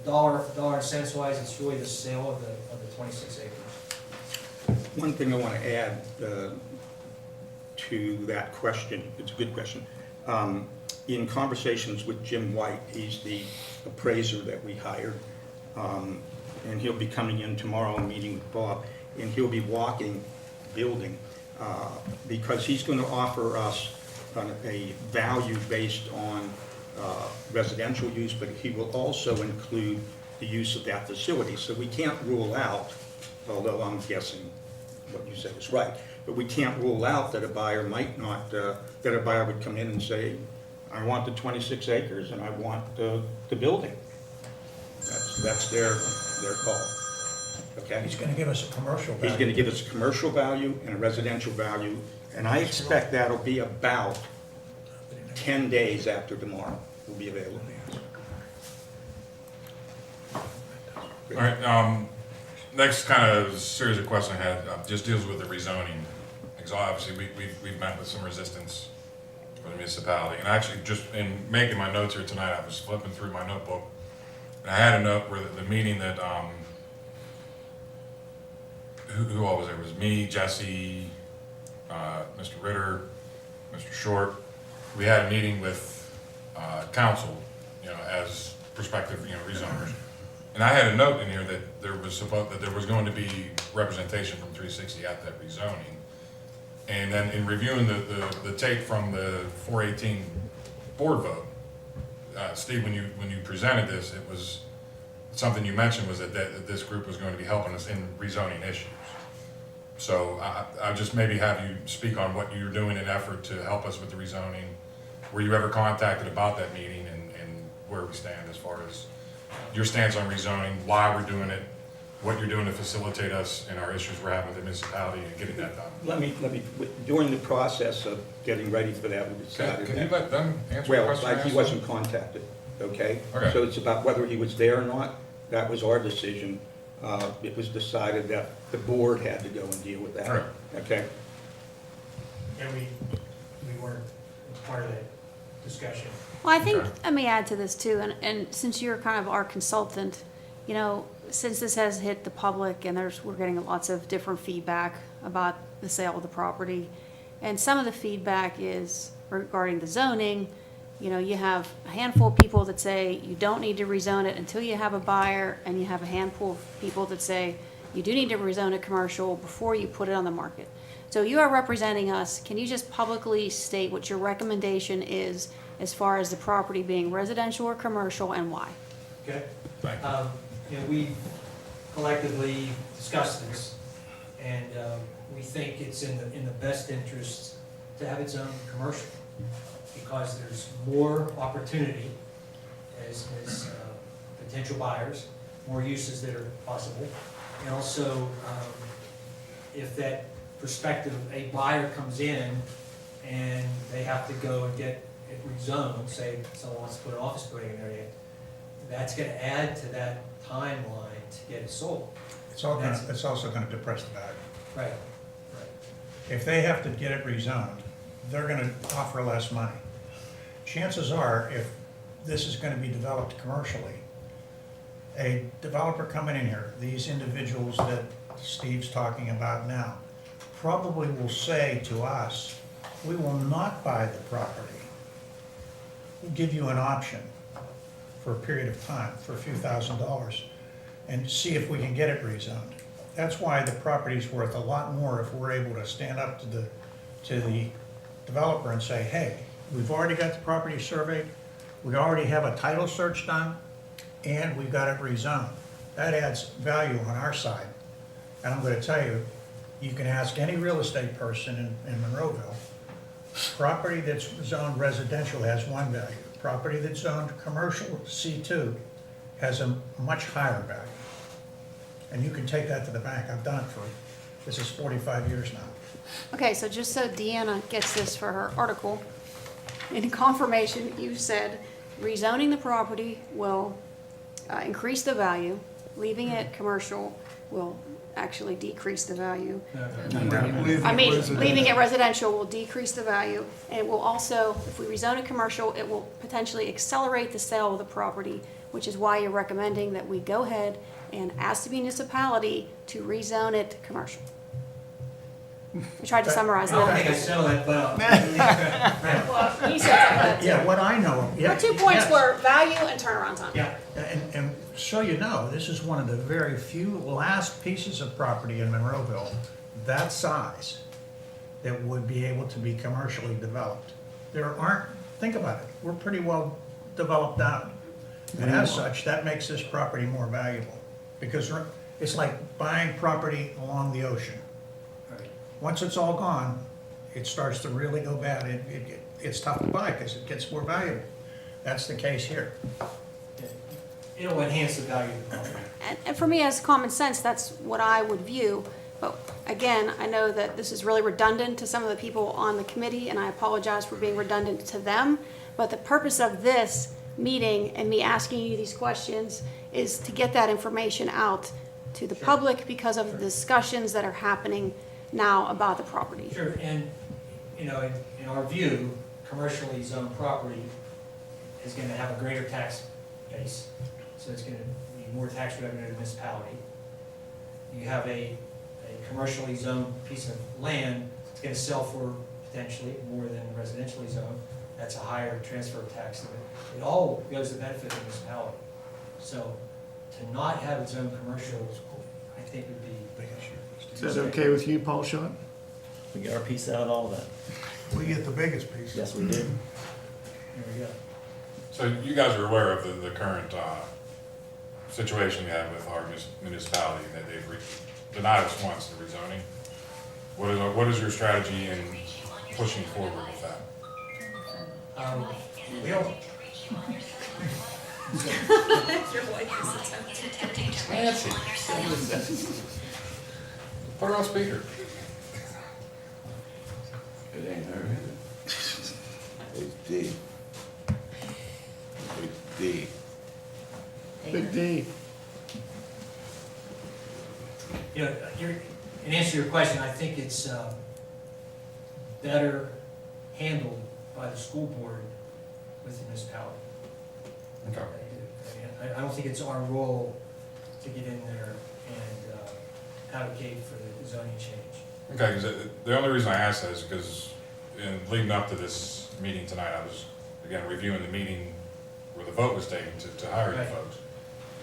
dollar and cents wise, it's really the sale of the 26 acres. One thing I want to add to that question, it's a good question. In conversations with Jim White, he's the appraiser that we hired, and he'll be coming in tomorrow and meeting with Bob, and he'll be walking building, because he's going to offer us a value based on residential use, but he will also include the use of that facility. So we can't rule out, although I'm guessing what you said is right, but we can't rule out that a buyer might not, that a buyer would come in and say, I want the 26 acres and I want the building. That's their call. Okay? He's gonna give us a commercial value. He's going to give us a commercial value and a residential value, and I expect that'll be about 10 days after tomorrow will be available. All right, next kind of series of questions I had just deals with the rezoning. Because obviously, we've met with some resistance from the municipality. And actually, just in making my notes here tonight, I was flipping through my notebook, and I had a note where the meeting that, who all was there? It was me, Jesse, Mr. Ritter, Mr. Short. We had a meeting with council, as prospective, rezoners. And I had a note in here that there was going to be representation from 360 at that rezoning. And then in reviewing the tape from the 418 board vote, Steve, when you presented this, it was something you mentioned was that this group was going to be helping us in rezoning issues. So I'll just maybe have you speak on what you're doing in effort to help us with the rezoning. Were you ever contacted about that meeting and where we stand as far as your stance on rezoning, why we're doing it, what you're doing to facilitate us in our issues we're having with the municipality and getting that done? Let me, during the process of getting ready for that, we decided Can you that, let them answer the question? well, he wasn't contacted, okay? Okay. So it's about whether he was there or not. That was our decision. It was decided that the board had to go and deal with that. All right. Okay? And we weren't part of that discussion. Well, I think, Okay. let me add to this too, and since you're kind of our consultant, since this has hit the public and we're getting lots of different feedback about the sale of the property, and some of the feedback is regarding the zoning, you have a handful of people that say you don't need to rezone it until you have a buyer, and you have a handful of people that say you do need to rezone it commercial before you put it on the market. So you are representing us. Can you just publicly state what your recommendation is as far as the property being residential or commercial, and why? Okay? Thank you. We collectively discussed this, and we think it's in the best interest to have its own commercial, because there's more opportunity, as potential buyers, more uses that are possible. And also, if that prospective, a buyer comes in and they have to go and get it rezoned, say someone wants to put an office building in there, that's gonna add to that timeline to get it sold. It's also gonna depress the value. Right. If they have to get it rezoned, they're gonna offer less money. Chances are, if this is gonna be developed commercially, a developer coming in here, these individuals that Steve's talking about now, probably will say to us, we will not buy the property. We'll give you an option for a period of time, for a few $1,000s, and see if we can get it rezoned. That's why the property's worth a lot more if we're able to stand up to the developer and say, hey, we've already got the property surveyed, we already have a title search done, and we've got it rezoned. That adds value on our side. And I'm gonna tell you, you can ask any real estate person in Monroeville, property that's zoned residential has one value. Property that's zoned commercial, C2, has a much higher value. And you can take that to the bank. I've done it this is 45 years now. Okay, so just so Deanna gets this for her article, in confirmation, you said rezoning the property will increase the value, leaving it commercial will actually decrease the value. Leaving it residential will decrease the value, and it will also, if we rezone it commercial, it will potentially accelerate the sale of the property, which is why you're recommending that we go ahead and ask the municipality to rezone it commercial. I tried to summarize I don't think I that. said that, but. Well, he said that too. Yeah, what I know. Yeah, Our 2 points yes. were value and turnaround time. Yeah. And so you know, this is one of the very few last pieces of property in Monroeville that size that would be able to be commercially developed. There aren't, think about it, we're pretty well developed out. And as such, that makes this property more valuable. Because it's like buying property along the ocean. Right. Once it's all gone, it starts to really go bad. It's tough to buy because it gets more valuable. That's the case here. It'll enhance the value of the property. And for me, as common sense, that's what I would view. But again, I know that this is really redundant to some of the people on the committee, and I apologize for being redundant to them. But the purpose of this meeting and me asking you these questions is to get that information out to the public because of the discussions that are happening now about the property. Sure, and, you know, in our view, commercially zoned property is gonna have a greater tax base, so it's gonna be more tax revenue to the municipality. You have a commercially zoned piece of land, it's gonna sell for potentially more than residentially zoned, that's a higher transfer tax limit. It all goes to benefit the municipality. So to not have its own commercial, I think would be. Is that okay with you, Paul Schott? We get our piece out of all that. We get the biggest piece. Yes, we do. There we go. So you guys are aware of the current situation we have with our municipality, that they've denied us once the rezoning. What is your strategy in pushing forward with that? We don't, Nancy, put her on speaker. It ain't her, is it? It's D. It's D. Big D. you know, in answer to your question, I think it's better handled by the school board with the municipality. Okay. I don't think it's our role to get in there and advocate for the zoning change. Okay, 'cause the only reason I asked that is because in leading up to this meeting tonight, I was, again, reviewing the meeting where the vote was taken to hire you Right. folks.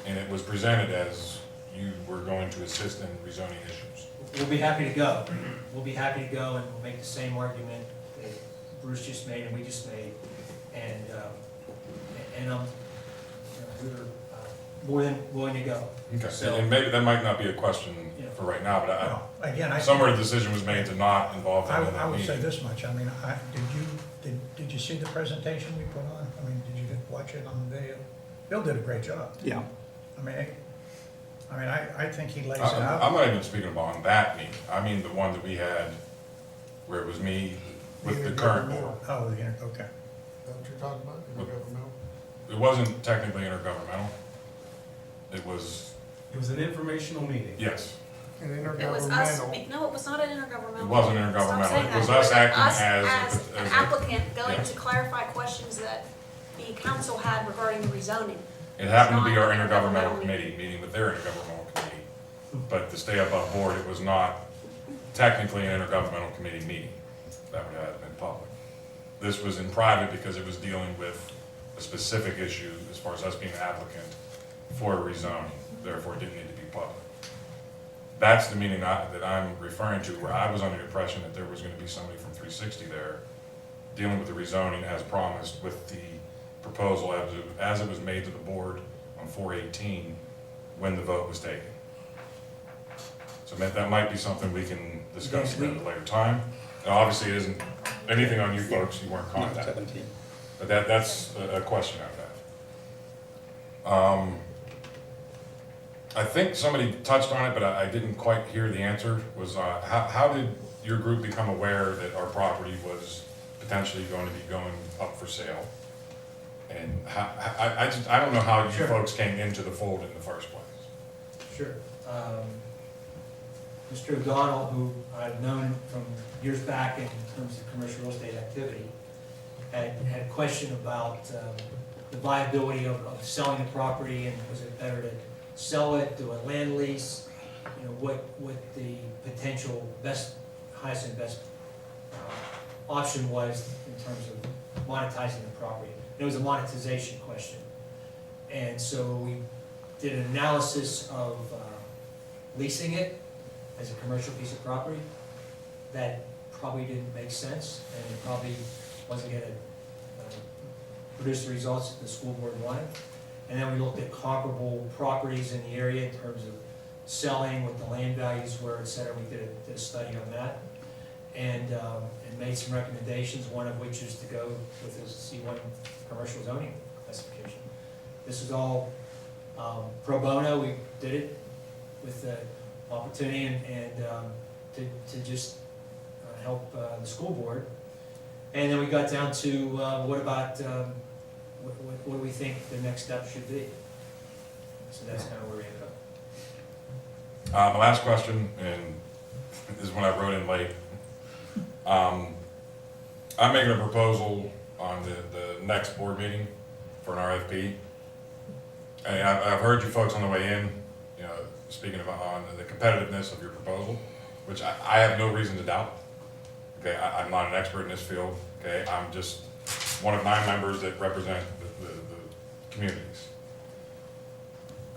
And it was presented as you were going to assist in rezoning issues. We'll be happy to go. We'll be happy to go and we'll make the same argument that Bruce just made and we just made. And we're more than willing to go. Okay, So- and maybe that might not be a question Yeah. for right now, but Well, again, somewhere the decision was made to not involve them in I that would say meeting. this much, I mean, did you see the presentation we put on? I mean, did you watch it on the video? Bill did a great job. Yeah. I think he lays it I'm out. not even speaking about that meeting. I mean the one that we had where it was me with the current board. Oh, okay. Is that what you're talking about, intergovernmental? It wasn't technically intergovernmental. It was, It was an informational meeting. yes, An It was us, intergovernmental. no, it was not an intergovernmental. it wasn't meeting. Stop intergovernmental. saying It was that. us acting Us as an a- applicant going yeah. to clarify questions that the council had regarding the rezoning. It happened to be It's our not intergovernmental intergovernmental committee meeting with their intergovernmental committee. But to stay above board, it was not technically an intergovernmental committee meeting. That would have been public. This was in private because it was dealing with a specific issue as far as us being an applicant for a rezoning. Therefore, it didn't need to be public. That's the meeting that I'm referring to, where I was under the impression that there was going to be somebody from 360 there dealing with the rezoning as promised with the proposal as it was made to the board on 4/18 when the vote was taken. So that might be something we can discuss at a later time. Now, obviously, it isn't anything on you folks, you weren't contacted. 17. But that's a question I've had. I think somebody touched on it, but I didn't quite hear the answer, was how did your group become aware that our property was potentially going to be going up for sale? And I don't know how you Sure. folks came into the fold in the first place. Sure. Mr. O'Donnell, who I've known from years back in terms of commercial real estate activity, had a question about the viability of selling the property, and was it better to sell it, do a land lease, what the potential highest and best option was in terms of monetizing the property. It was a monetization question. And so we did an analysis of leasing it as a commercial piece of property. That probably didn't make sense, and it probably wasn't gonna produce the results that the school board wanted. And then we looked at comparable properties in the area in terms of selling, what the land values were, et cetera. We did a study on that, and made some recommendations, one of which is to go with a C1 commercial zoning classification. This was all pro bono. We did it with the opportunity and to just help the school board. And then we got down to what about what do we think the next step should be? So that's kind of where we ended up. My last question, and this is when I wrote in late. I'm making a proposal on the next board meeting for an RFP. And I've heard you folks on the way in, speaking on the competitiveness of your proposal, which I have no reason to doubt. Okay, I'm not an expert in this field. Okay, I'm just one of 9 members that represent the communities.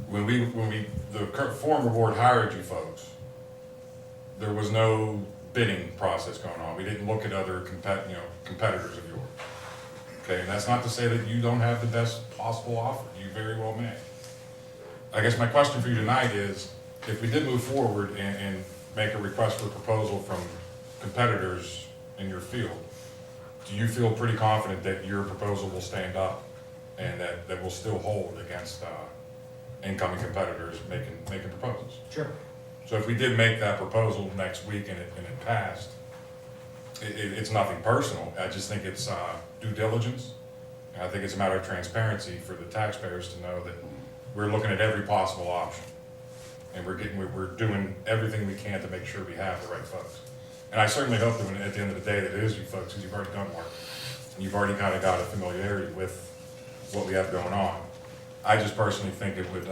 When the former board hired you folks, there was no bidding process going on. We didn't look at other competitors of yours. Okay, and that's not to say that you don't have the best possible offer. You very well may. I guess my question for you tonight is, if we did move forward and make a request for proposal from competitors in your field, do you feel pretty confident that your proposal will stand up and that will still hold against incoming competitors making proposals? Sure. So if we did make that proposal next week and it passed, it's nothing personal. I just think it's due diligence. And I think it's a matter of transparency for the taxpayers to know that we're looking at every possible option. And we're doing everything we can to make sure we have the right folks. And I certainly hope that at the end of the day that it is you folks, because you've already done work. And you've already kind of got a familiarity with what we have going on. I just personally think it would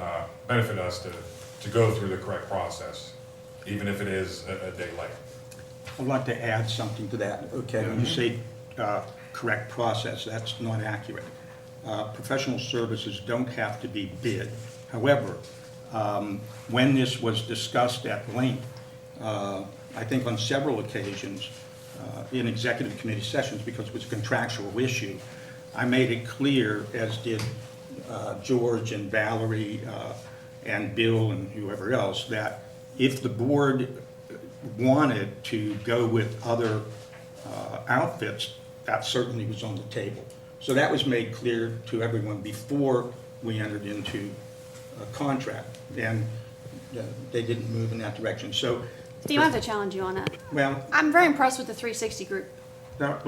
benefit us to go through the correct process, even if it is a day late. I'd like to add something to that. Okay, when you say correct process, that's not accurate. Professional services don't have to be bid. However, when this was discussed at length, I think on several occasions in executive committee sessions, because it was a contractual issue, I made it clear, as did George and Valerie and Bill and whoever else, that if the board wanted to go with other outfits, that certainly was on the table. So that was made clear to everyone before we entered into a contract, and they didn't move in that direction. So, Steve, I have to challenge you on that. well, I'm very impressed with the 360 group. now,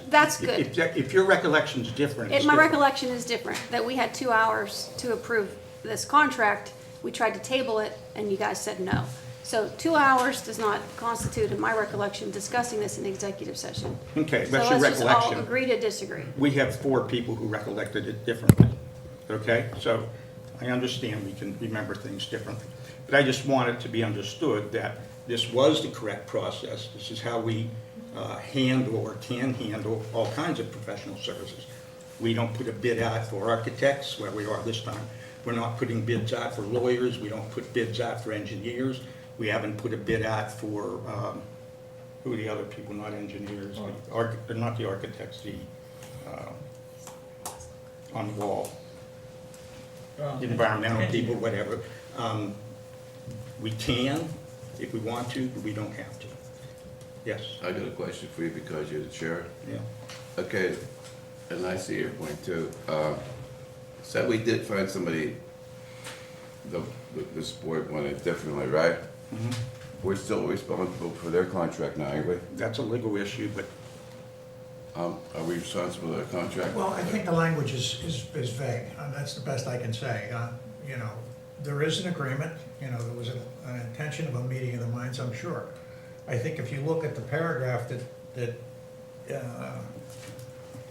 That's good. If your recollection's different. it's My different. recollection is different, that we had 2 hours to approve this contract. We tried to table it, and you guys said no. So 2 hours does not constitute, in my recollection, discussing this in executive session. Okay, So that's your let's just all recollection. agree to disagree. We have 4 people who recollected it differently, okay? So I understand we can remember things differently. But I just want it to be understood that this was the correct process. This is how we handle or can handle all kinds of professional services. We don't put a bid out for architects, where we are this time. We're not putting bids out for lawyers. We don't put bids out for engineers. We haven't put a bid out for, who are the other people, not engineers, not the architects, the, on the wall, environmental people, whatever. We can, if we want to, but we don't have to. Yes, I got a question for you because you're the chair. yeah. Okay, and I see your point too. So we did find somebody, this board wanted differently, right? Mhm. We're still responsible for their contract now, aren't we? That's a legal issue, but Are we responsible for their contract? Well, I think the language is vague, and that's the best I can say. You know, there is an agreement, you know, there was an intention of a meeting of the minds, I'm sure. I think if you look at the paragraph that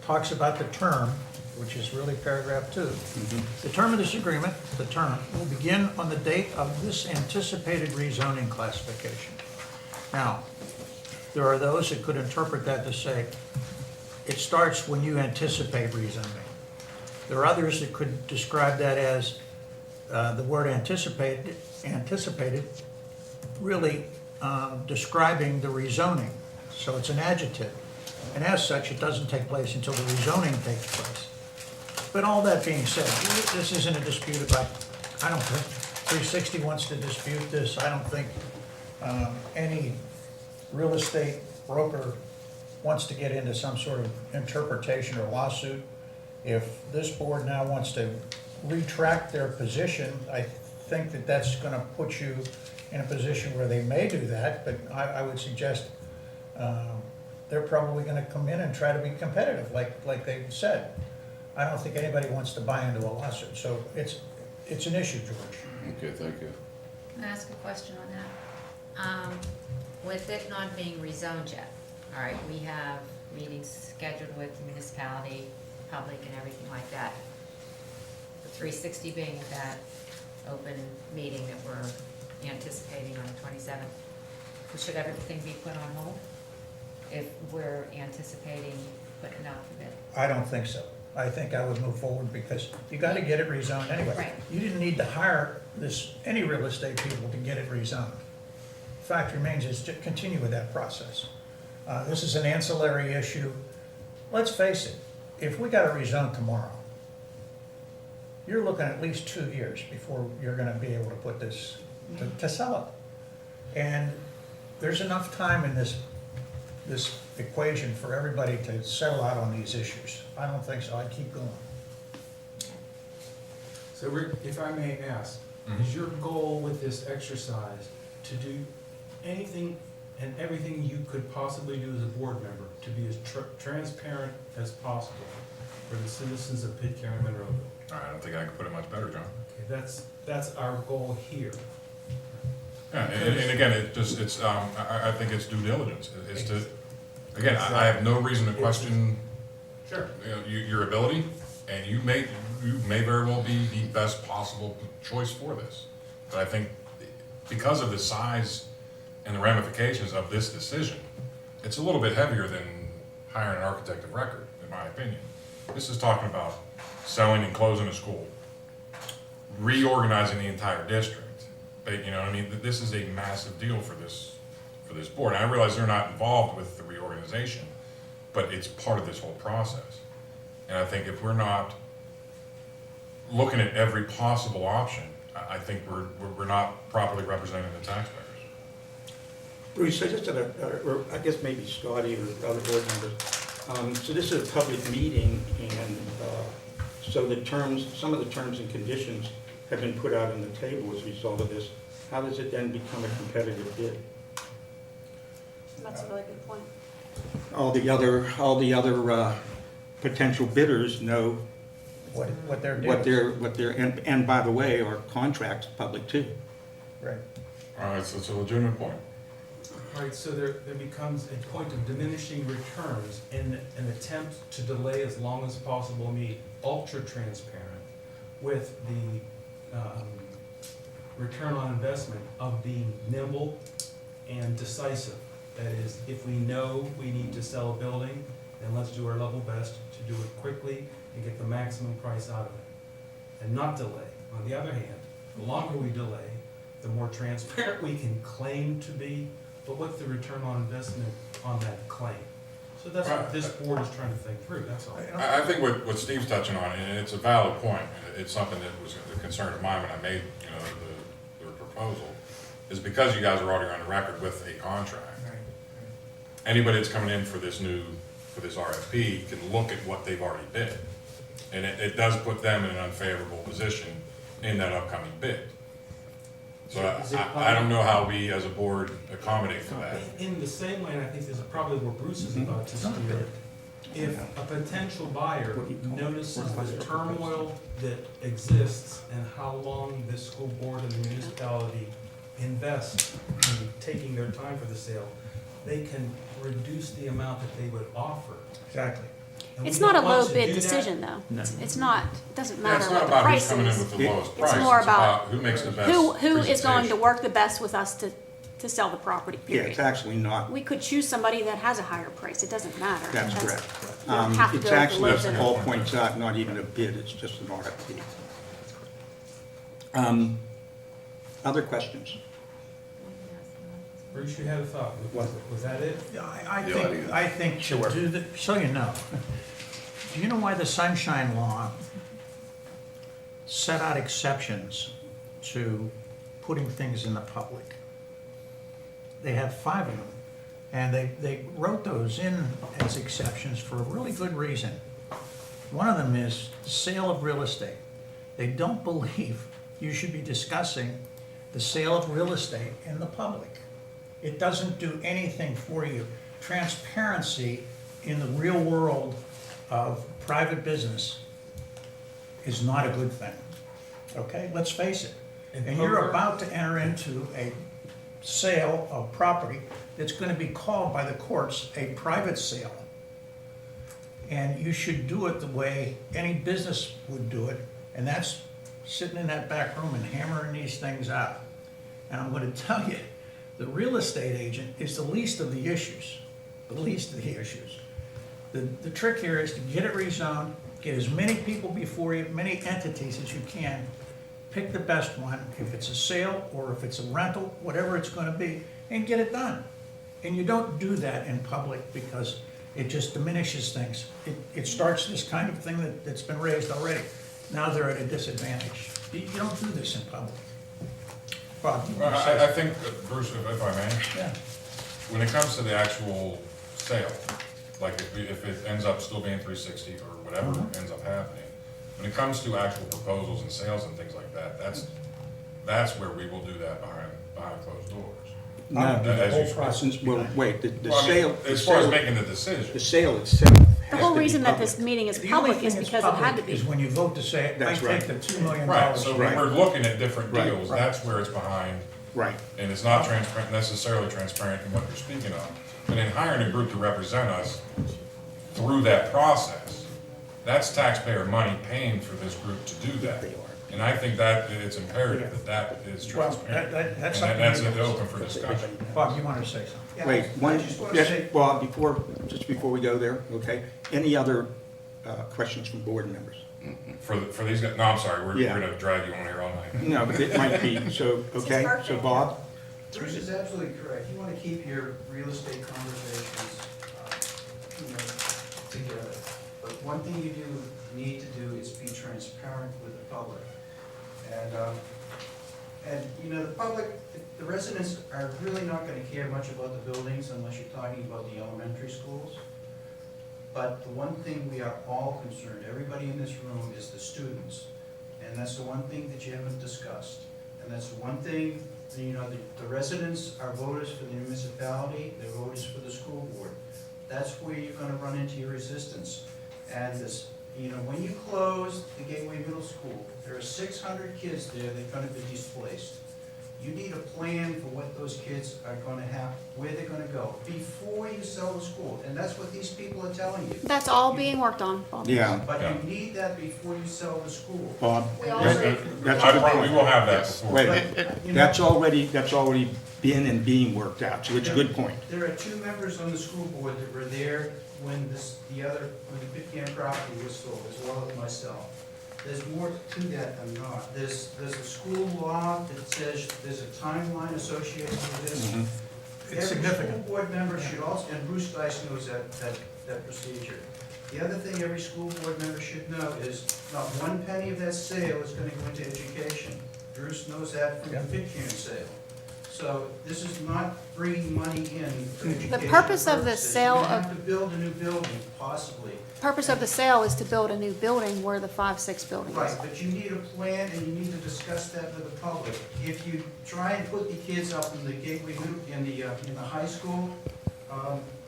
talks about the term, which is really paragraph 2. The term of this agreement, the term, will begin on the date of this anticipated rezoning classification. Now, there are those that could interpret that to say, it starts when you anticipate rezoning. There are others that could describe that as the word anticipated really describing the rezoning. So it's an adjective. And as such, it doesn't take place until the rezoning takes place. But all that being said, this isn't a dispute about, I don't think 360 wants to dispute this. I don't think any real estate broker wants to get into some sort of interpretation or lawsuit. If this board now wants to retract their position, I think that that's going to put you in a position where they may do that, but I would suggest they're probably going to come in and try to be competitive, like they said. I don't think anybody wants to buy into a lawsuit, so it's an issue, George. Okay, thank you. Can I ask a question on that? With it not being rezoned yet, all right, we have meetings scheduled with the municipality, public and everything like that. The 360 being that open meeting that we're anticipating on the 27th. Should everything be put on hold if we're anticipating putting out the bid? I don't think so. I think I would move forward because you got to get it rezoned anyway. Right. You didn't need to hire any real estate people to get it rezoned. Fact remains is to continue with that process. This is an ancillary issue. Let's face it, if we got it rezoned tomorrow, you're looking at least 2 years before you're going to be able to put this, to sell it. And there's enough time in this equation for everybody to settle out on these issues. I don't think so. I'd keep going. So Rick, if I may ask, is your goal with this exercise to do anything and everything you could possibly do as a board member to be as transparent as possible for the citizens of Pitcairn and Monroeville? I don't think I can put it much better, John. Okay, that's our goal here. Yeah, and again, I think it's due diligence, is to, again, I have no reason to question, Sure. you know, your ability, and you may very well be the best possible choice for this. But I think because of the size and the ramifications of this decision, it's a little bit heavier than hiring an architect of record, in my opinion. This is talking about selling and closing a school, reorganizing the entire district. You know what I mean? This is a massive deal for this board. And I realize they're not involved with the reorganization, but it's part of this whole process. And I think if we're not looking at every possible option, I think we're not properly representing the taxpayers. Bruce, I just had or I guess maybe Scotty or other board members. So this is a public meeting, and So the terms, some of the terms and conditions have been put out on the table as a result of this. How does it then become a competitive bid? That's a really good point. All the other potential bidders know What they're doing. and by the way, our contract's public too. Right. It's a legitimate point. All right, so there becomes a point of diminishing returns in an attempt to delay as long as possible, be ultra transparent with the return on investment of being nimble and decisive. That is, if we know we need to sell a building, then let's do our level best to do it quickly and get the maximum price out of it, and not delay. On the other hand, the longer we delay, the more transparent we can claim to be, but what's the return on investment on that claim? So that's what this board is trying to think through, that's all. I think what Steve's touching on, and it's a valid point, it's something that was a concern of mine when I made, the proposal, is because you guys are already on the record with a contract. Anybody that's coming in for this RFP can look at what they've already bid. And it does put them in an unfavorable position in that upcoming bid. So I don't know how we, as a board, accommodate for that. In the same way, and I think this is probably where Bruce is about to steer, if a potential buyer notices the turmoil that exists and how long this school board and the municipality invest in taking their time for the sale, they can reduce the amount that they would offer. Exactly. And we It's not a don't want low to bid do that. decision, though. It's not, it doesn't Yeah, matter it's not what the about who's price coming in is. with the lowest price. It's more about who makes the best who is going to presentation. work the best with us to sell the property, Yeah, period. it's actually not, We could choose somebody that has a higher price, it doesn't matter. that's correct. You don't have to It's go with the actually, low as bidder. Paul points out, not even a bid, it's just an RFP. Other questions? Bruce, you had a thought, was that it? Yeah, I think to do the, so you know, do you know why the Sunshine Law set out exceptions to putting things in the public? They have 5 of them, and they wrote those in as exceptions for a really good reason. One of them is the sale of real estate. They don't believe you should be discussing the sale of real estate in the public. It doesn't do anything for you. Transparency in the real world of private business is not a good thing, okay? Let's face it. And you're about to enter into a sale of property that's gonna be called by the courts a private sale. And you should do it the way any business would do it, and that's sitting in that back room and hammering these things out. And I'm gonna tell you, the real estate agent is the least of the issues, the least of the issues. The trick here is to get it rezoned, get as many people before you, many entities as you can, pick the best one, if it's a sale or if it's a rental, whatever it's gonna be, and get it done. And you don't do that in public because it just diminishes things. It starts this kind of thing that's been raised already. Now they're at a disadvantage. You don't do this in public. Bob, you Well, wanna say I think, Bruce, if I may, Yeah. when it comes to the actual sale, like if it ends up still being 360 or whatever ends up happening, when it comes to actual proposals and sales and things like that, that's where we will do that behind closed doors. No, As you- well, wait, the Well, I mean, sale. as far as making the decision. The sale itself The has whole to be reason that public. this meeting is The only public is thing that's because it had to public be. is when you vote to say, I That's right. take the $2 million. Right, so when Right. we're looking at different Right. deals, that's where it's behind, Right. and it's not transparent, necessarily transparent in what you're speaking of. But in hiring a group to represent us through that process, that's taxpayer money paying for this group to do that. And I think that it's imperative that is Well, transparent. that's And that's something. open for discussion. Bob, you wanted to say something? Wait, one, just wanna yes, say- well, just before we go there, okay? Any other questions from board members? For these guys, no, I'm sorry, we're Yeah. gonna drag you on here all night. No, but it might be, so, okay, so Bob? Bruce is absolutely correct. You want to keep your real estate conversations, together. But one thing you do need to do is be transparent with the public. And the public, the residents are really not going to care much about the buildings unless you're talking about the elementary schools. But the one thing we are all concerned, everybody in this room, is the students. And that's the one thing that you haven't discussed. And that's the one thing, you know, the residents are voters for the municipality, they're voters for the school board. That's where you're gonna run into your resistance. And this, you know, when you close the Gateway Middle School, there are 600 kids there that are gonna be displaced. You need a plan for what those kids are gonna have, where they're gonna go, before you sell the school. And that's what these people are telling you. That's all being worked on, Bob. Yeah, But you need that before you sell the school. Bob, We all that's agree. a good point. We will have that before. Wait, You know, that's already been and being worked out, so it's a good point. There are two members on the school board that were there when when the Pitcairn property was sold, as well as myself. There's more to that than not. There's a school law that says there's a timeline associated with this. Mhm. It's Every significant. school board member should also, and Bruce Dice knows that procedure. The other thing every school board member should know is not one penny of that sale is gonna go into education. Bruce knows that from the Pitcairn sale. So this is not bringing money in for educational purpose of the purposes. sale You're gonna of- have to build a new building, possibly. Purpose of the sale is to build a new building where the 5-6 building Right, is. but you need a plan and you need to discuss that with the public. If you try and put the kids up in the Gateway, in the high school,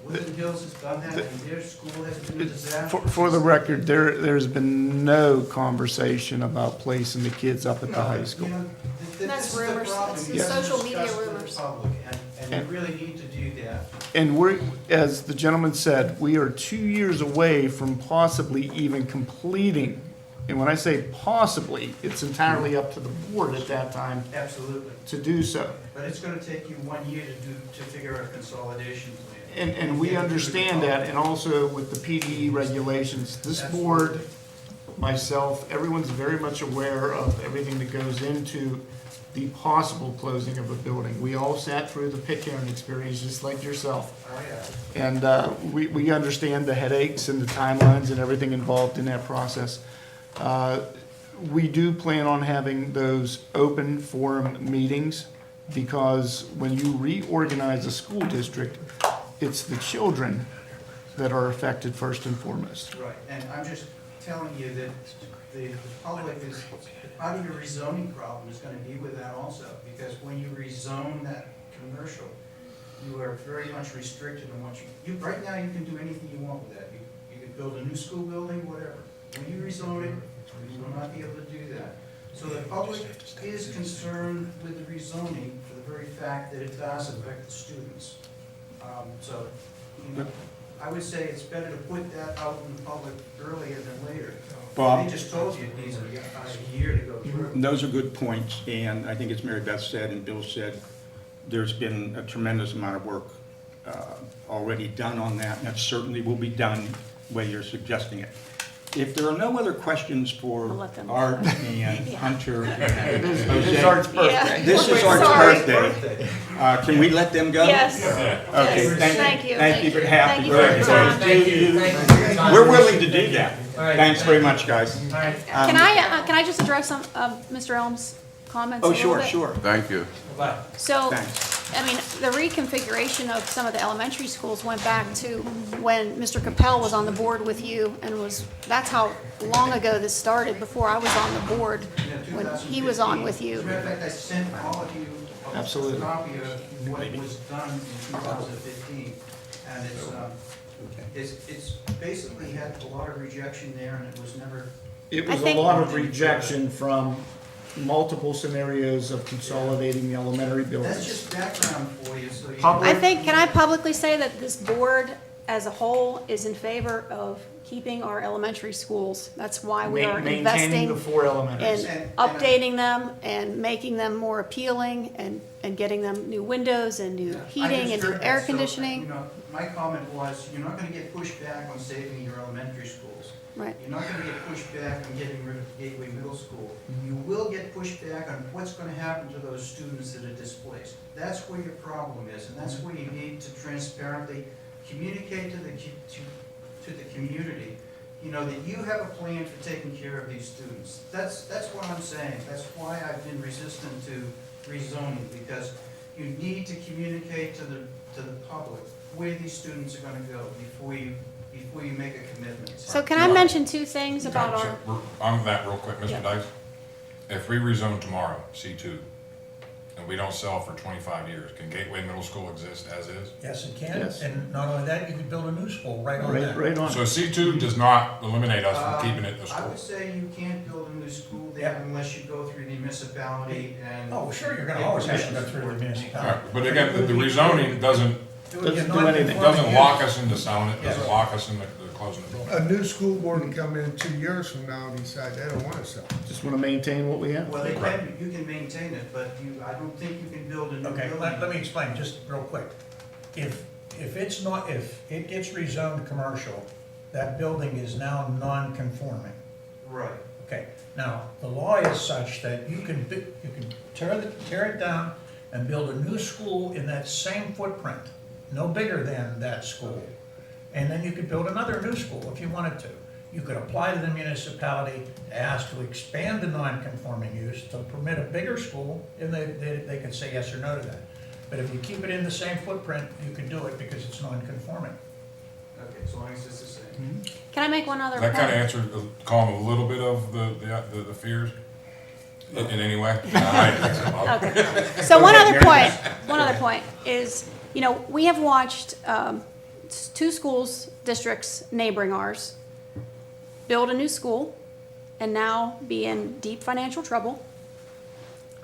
Woodland Hills has done that and their school has been a disaster. For the record, there's been no conversation about placing the kids up at the high school. You know, That's this is the rumors. problem. That's You the have to social media discuss with the rumors. public, and you really need to do that. And we're, as the gentleman said, we are 2 years away from possibly even completing. And when I say possibly, it's entirely up to the board at that time Absolutely. to do so. But it's gonna take you 1 year to figure out a consolidation plan. And we understand that, and also with the PDE regulations, this board, myself, everyone's very much aware of everything that goes into the possible closing of a building. We all sat through the Pitcairn experience, just like yourself. Oh, yeah. And we understand the headaches and the timelines and everything involved in that process. We do plan on having those open forum meetings, because when you reorganize a school district, it's the children that are affected first and foremost. Right, and I'm just telling you that the public is, part of your rezoning problem is gonna be with that also, because when you rezone that commercial, you are very much restricted on what right now you can do anything you want with that. You can build a new school building, whatever. When you rezone it, you will not be able to do that. So the public is concerned with the rezoning for the very fact that it does affect the students. So, you know, I would say it's better to put that out in the public earlier than later. Bob? They just told you it needs a year to go through. Those are good points, and I think as Mary Beth said and Bill said, there's been a tremendous amount of work already done on that, and that certainly will be done the way you're suggesting it. If there are no other questions for I'll let them- Art and Hunter and It is Jose, Art's Yeah. birthday. this is Art's Sorry. birthday. Can we let them go? Yes. Okay, Yes. Thank you. Thank you for Thank happy you for your time. birthday to you. Thank you. We're willing to do that. All right. Thanks very much, guys. Can I just address some of Mr. Elm's comments a Oh, little sure, bit? sure. Thank you. Bye. So, Thanks. I mean, the reconfiguration of some of the elementary schools went back to when Mr. Capel was on the board with you, and that's how long ago this started, before I was on the board, when he was on with As a you. matter of fact, I sent all of you Absolutely. a copy of what was done in 2015. And it's basically had a lot of rejection there, and it was never, It I was a think- lot of rejection from multiple scenarios of consolidating the elementary that's buildings. just background for you, so you. Public- Can I publicly say that this board as a whole is in favor of keeping our elementary schools? That's why we are Maintaining investing the four elementaries. in updating them and making them more appealing and getting them new windows and new I heating just and new heard air that, so, conditioning. you know, my comment was, you're not gonna get pushed back on saving your elementary schools. Right. You're not gonna get pushed back on getting rid of Gateway Middle School. You will get pushed back on what's gonna happen to those students that are displaced. That's where your problem is, and that's where you need to transparently communicate to the community, you know, that you have a plan for taking care of these students. That's what I'm saying. That's why I've been resistant to rezoning, because you need to communicate to the public where these students are gonna go before before you make a commitment. So can I mention two things about our, On that real quick, Yeah. Mr. Dice. If we rezone tomorrow, C2, and we don't sell for 25 years, can Gateway Middle School exist as is? Yes, it can, Yes. and not only that, you could build a new school right on that. Right on. So C2 does not eliminate us from keeping it a I school? would say you can't build a new school there Yep. unless you go through the municipality and. Oh, sure, you're gonna always have to go through the All municipality. right, but again, the rezoning doesn't It would be a Doesn't do anything. non-conforming doesn't use. lock us into selling it, doesn't Yes. lock us into closing it. A new school board can come in 2 years from now and decide they don't wanna sell. Just want to maintain what we have. Well, you can maintain it, but I don't think you can build a new Okay, building. let me explain, just real quick. If it's not, if it gets rezoned commercial, that building is now non-conforming. Right. Okay, now, the law is such that you can tear it down and build a new school in that same footprint, no bigger than that school. And then you could build another new school if you wanted to. You could apply to the municipality, ask to expand the non-conforming use, to permit a bigger school, and they could say yes or no to that. But if you keep it in the same footprint, you can do it because it's non-conforming. Okay, as long as it's the same. can I make one other That kind of point? answered, calm a little bit of the fears in any way? I didn't think so. Okay. So one other point is, you know, we have watched two schools, districts neighboring ours, build a new school and now be in deep financial trouble.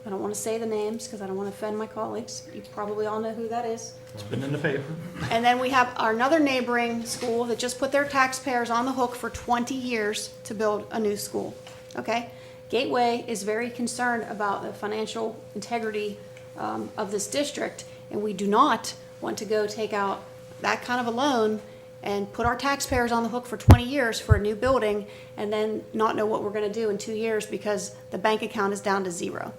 I don't want to say the names because I don't want to offend my colleagues. You probably all know who that is. It's been in the paper. And then we have another neighboring school that just put their taxpayers on the hook for 20 years to build a new school, okay? Gateway is very concerned about the financial integrity of this district, and we do not want to go take out that kind of a loan and put our taxpayers on the hook for 20 years for a new building and then not know what we're going to do in 2 years because the bank account is down to zero.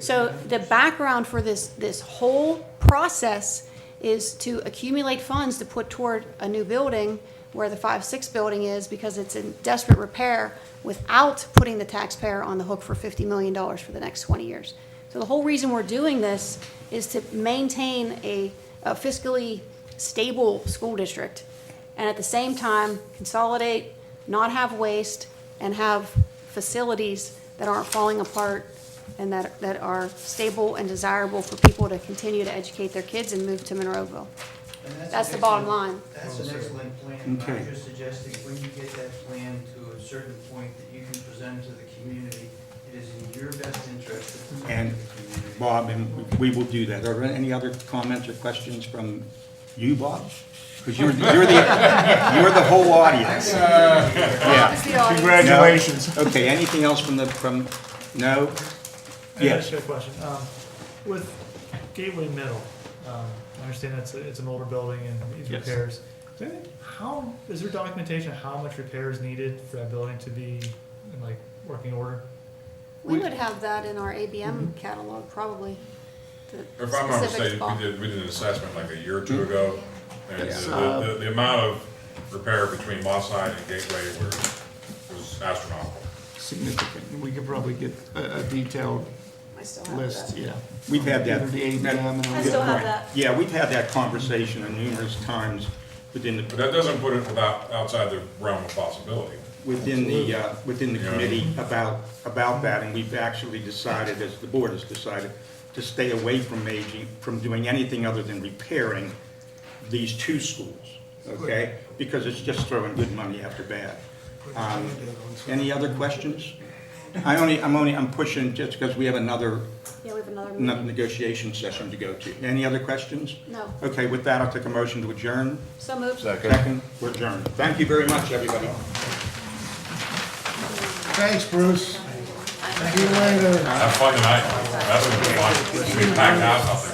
So the background for this whole process is to accumulate funds to put toward a new building where the 5-6 building is because it's in desperate repair without putting the taxpayer on the hook for $50 million for the next 20 years. So the whole reason we're doing this is to maintain a fiscally stable school district and at the same time consolidate, not have waste, and have facilities that aren't falling apart and that are stable and desirable for people to continue to educate their kids and move to Monroeville. And That's an the bottom excellent- line. That's an excellent plan. Okay. I'm just suggesting when you get that plan to a certain point that you can present to the community, it is in your best interest to present And to the community. Bob, and we will do that. Are there any other comments or questions from you, Bob? Because you're the whole audience. Yeah. Congratulations. No? Okay, anything else no? I Yes. just got a question. With Gateway Middle, I understand it's an older building and needs Yes. repairs. How, is there documentation of how much repair is needed for that building to be in like working order? We would have that in our ABM catalog, probably. the If I'm not specifics, mistaken, Bob. we did an assessment like a year or two ago, and Yes. the amount of repair between Mosside and Gateway was astronomical. Significant. We could probably get a detailed I still have list, that. yeah. We've had that. Either the ABM and I still have that. Yeah, we've had that conversation numerous times within But that doesn't put it outside the realm of possibility. within the committee about that, and we've actually decided, as the board has decided, to stay away from doing anything other than repairing these two schools, okay? Because it's just throwing good money after bad. Any other questions? I'm pushing just because we have another Yeah, we have another meeting. negotiation session to go to. Any other questions? No. Okay, with that, I'll take a motion to adjourn. So moved. Second, we're adjourned. Thank you very much, everybody. Thanks, Bruce. See you later. Have fun tonight. That's gonna be fun. It's gonna be packed house out there.